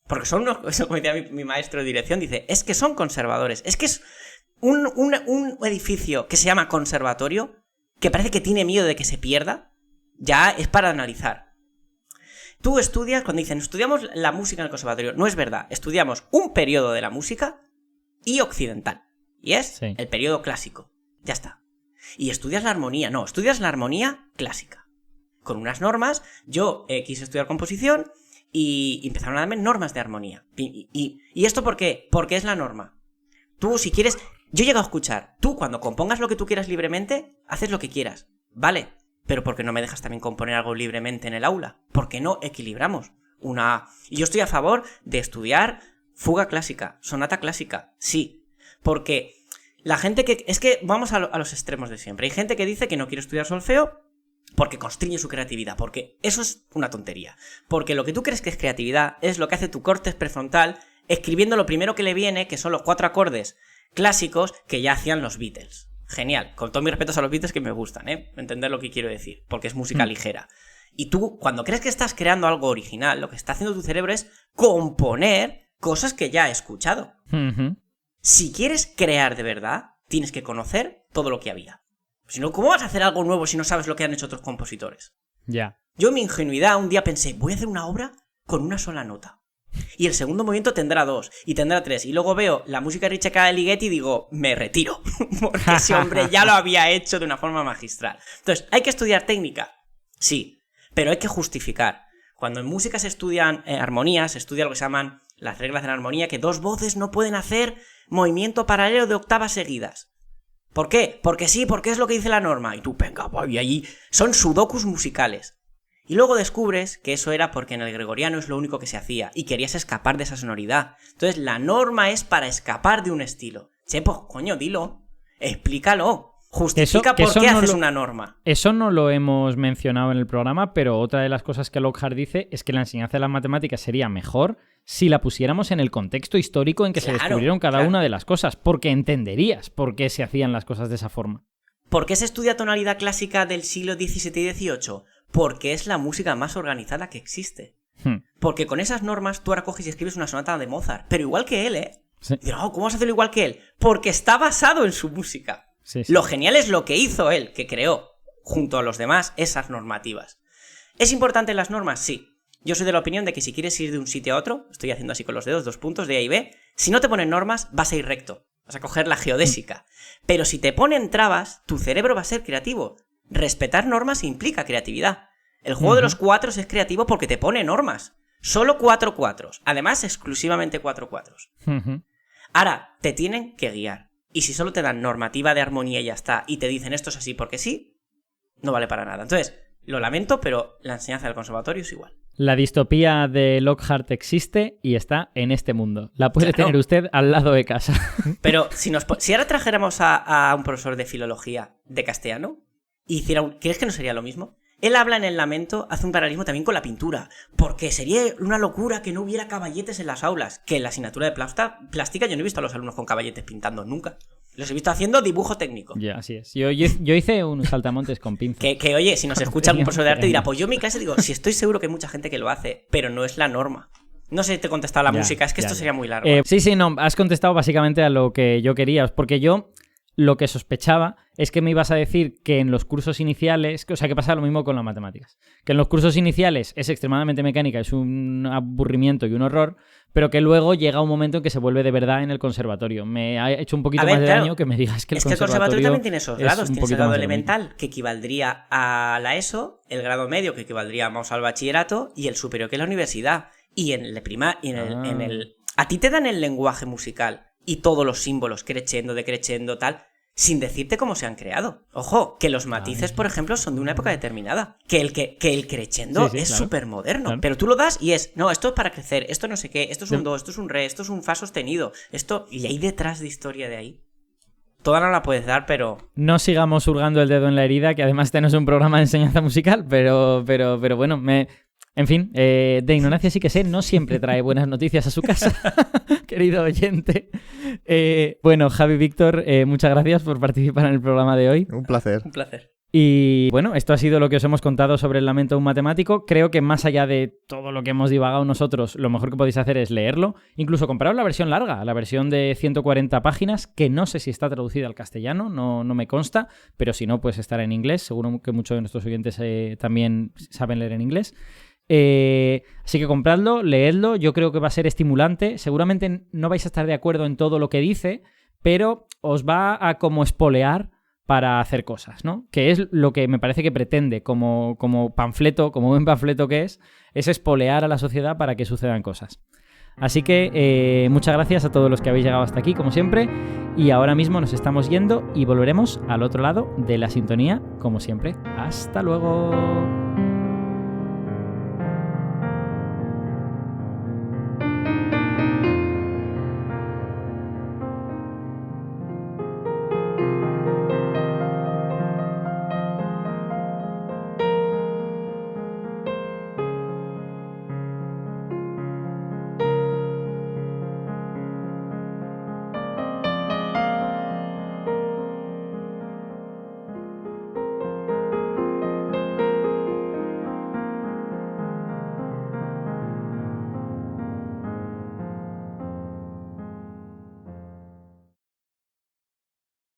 Porque son unos, eso como decía mi maestro de dirección, dice, es que son conservadores, es que es un edificio que se llama conservatorio, que parece que tiene miedo de que se pierda, ya es para analizar. Tú estudias, cuando dicen, estudiamos la música en el conservatorio, no es verdad, estudiamos un periodo de la música y occidental, y es el periodo clásico, ya está. Y estudias la armonía, no, estudias la armonía clásica, con unas normas. Yo quise estudiar composición y empezaron a darme normas de armonía. ¿Y esto por qué? Porque es la norma. Tú, si quieres... Yo he llegado a escuchar, tú cuando compongas lo que tú quieras libremente, haces lo que quieras, ¿vale? Pero ¿por qué no me dejas también componer algo libremente en el aula? ¿Por qué no equilibramos? Y yo estoy a favor de estudiar fuga clásica, sonata clásica, sí. Porque la gente que... Es que vamos a los extremos de siempre. Hay gente que dice que no quiere estudiar solfeo porque constriñe su creatividad, porque eso es una tontería. Porque lo que tú crees que es creatividad es lo que hace tu córtex prefrontal escribiendo lo primero que le viene, que son los 4 acordes clásicos que ya hacían los Beatles. Genial, con todos mis respetos a los Beatles que me gustan, entender lo que quiero decir, porque es música ligera. Y tú, cuando crees que estás creando algo original, lo que está haciendo tu cerebro es componer cosas que ya has escuchado. Si quieres crear de verdad, tienes que conocer todo lo que había. Si no, ¿cómo vas a hacer algo nuevo si no sabes lo que han hecho otros compositores? Ya. Yo en mi ingenuidad un día pensé, voy a hacer una obra con una sola nota. Y el segundo movimiento tendrá 2 y tendrá 3. Y luego veo la música de Richard Ligeti y digo, me retiro. Porque ese hombre ya lo había hecho de una forma magistral. Entonces, ¿hay que estudiar técnica? Sí, pero hay que justificar. Cuando en música se estudian armonías, se estudia lo que se llaman las reglas de la armonía, que 2 voces no pueden hacer movimiento paralelo de octavas seguidas. ¿Por qué? Porque sí, porque es lo que dice la norma. Y tú, venga, y allí son sudokus musicales. Y luego descubres que eso era porque en el gregoriano es lo único que se hacía y querías escapar de esa sonoridad. Entonces la norma es para escapar de un estilo. Che, pues coño, dilo, explícalo, justifica por qué haces una norma. Eso no lo hemos mencionado en el programa, pero otra de las cosas que Lockhart dice es que la enseñanza de las matemáticas sería mejor si la pusiéramos en el contexto histórico en que se descubrieron cada una de las cosas, porque entenderías por qué se hacían las cosas de esa forma. ¿Por qué se estudia tonalidad clásica del siglo XVII y XVIII? Porque es la música más organizada que existe. Porque con esas normas tú ahora coges y escribes una sonata de Mozart, pero igual que él, ¿eh? Sí. Y digo, ¿cómo vas a hacerlo igual que él? Porque está basado en su música. Sí. Lo genial es lo que hizo él, que creó, junto a los demás, esas normativas. ¿Es importante las normas? Sí. Yo soy de la opinión de que si quieres ir de un sitio a otro, estoy haciendo así con los dedos, 2 puntos de A y B, si no te ponen normas, vas a ir recto. Vas a coger la geodésica. Pero si te ponen trabas, tu cerebro va a ser creativo. Respetar normas implica creatividad. El juego de los 4 es creativo porque te pone normas. Solo 4 cuatros. Además, exclusivamente 4 cuatros. Ahora, te tienen que guiar. Y si solo te dan normativa de armonía y ya está, y te dicen esto es así porque sí, no vale para nada. Entonces, lo lamento, pero la enseñanza del conservatorio es igual. La distopía de Lockhart existe y está en este mundo. La puede tener usted al lado de casa. Pero si ahora trajéramos a un profesor de filología de castellano y hiciera ¿crees que no sería lo mismo? Él habla en el lamento, hace un paralelismo también con la pintura, porque sería una locura que no hubiera caballetes en las aulas, que en la asignatura de plástica yo no he visto a los alumnos con caballetes pintando nunca. Los he visto haciendo dibujo técnico. Ya, así es. Yo hice un saltamontes con pinzas. Que oye, si nos escucha algún profesor de arte dirá, pues yo en mi clase digo, si estoy seguro que hay mucha gente que lo hace, pero no es la norma. No sé si te he contestado la música, es que esto sería muy largo. Sí, no, has contestado básicamente a lo que yo quería, porque yo lo que sospechaba es que me ibas a decir que en los cursos iniciales, o sea, que pasa lo mismo con las matemáticas, que en los cursos iniciales es extremadamente mecánica, es un aburrimiento y un horror, pero que luego llega un momento en que se vuelve de verdad en el conservatorio. Me ha hecho un poquito más de daño que me digas que el conservatorio también tiene esos grados. Tienes el grado elemental, que equivaldría a la ESO, el grado medio, que equivaldría, vamos, al bachillerato, y el superior, que es la universidad. Y en el a ti te dan el lenguaje musical y todos los símbolos, crescendo, decrescendo, tal, sin decirte cómo se han creado. Ojo, que los matices, por ejemplo, son de una época determinada. Que el crescendo es súper moderno. Claro. Pero tú lo das y es, no, esto es para crecer, esto no sé qué, esto es un do, esto es un re, esto es un fa sostenido, esto... Y hay detrás de historia de ahí. Toda no la puedes dar, pero... No sigamos hurgando el dedo en la herida, que además tenemos un programa de enseñanza musical, pero bueno, En fin, de ignorancia sí que sé, no siempre trae buenas noticias a su casa, querido oyente. Bueno, Javi, Víctor, muchas gracias por participar en el programa de hoy. Un placer. Un placer. Y bueno, esto ha sido lo que os hemos contado sobre el lamento de un matemático. Creo que más allá de todo lo que hemos divagado nosotros, lo mejor que podéis hacer es leerlo. Incluso compraros la versión larga, la versión de 140 páginas, que no sé si está traducida al castellano, no me consta, pero si no, pues estará en inglés. Seguro que muchos de nuestros oyentes también saben leer en inglés. Así que compradlo, leedlo, yo creo que va a ser estimulante. Seguramente no vais a estar de acuerdo en todo lo que dice, pero os va a como espolear para hacer cosas, ¿no? Que es lo que me parece que pretende como panfleto, como buen panfleto que es espolear a la sociedad para que sucedan cosas. Así que muchas gracias a todos los que habéis llegado hasta aquí, como siempre, y ahora mismo nos estamos yendo y volveremos al otro lado de la sintonía, como siempre. ¡Hasta luego!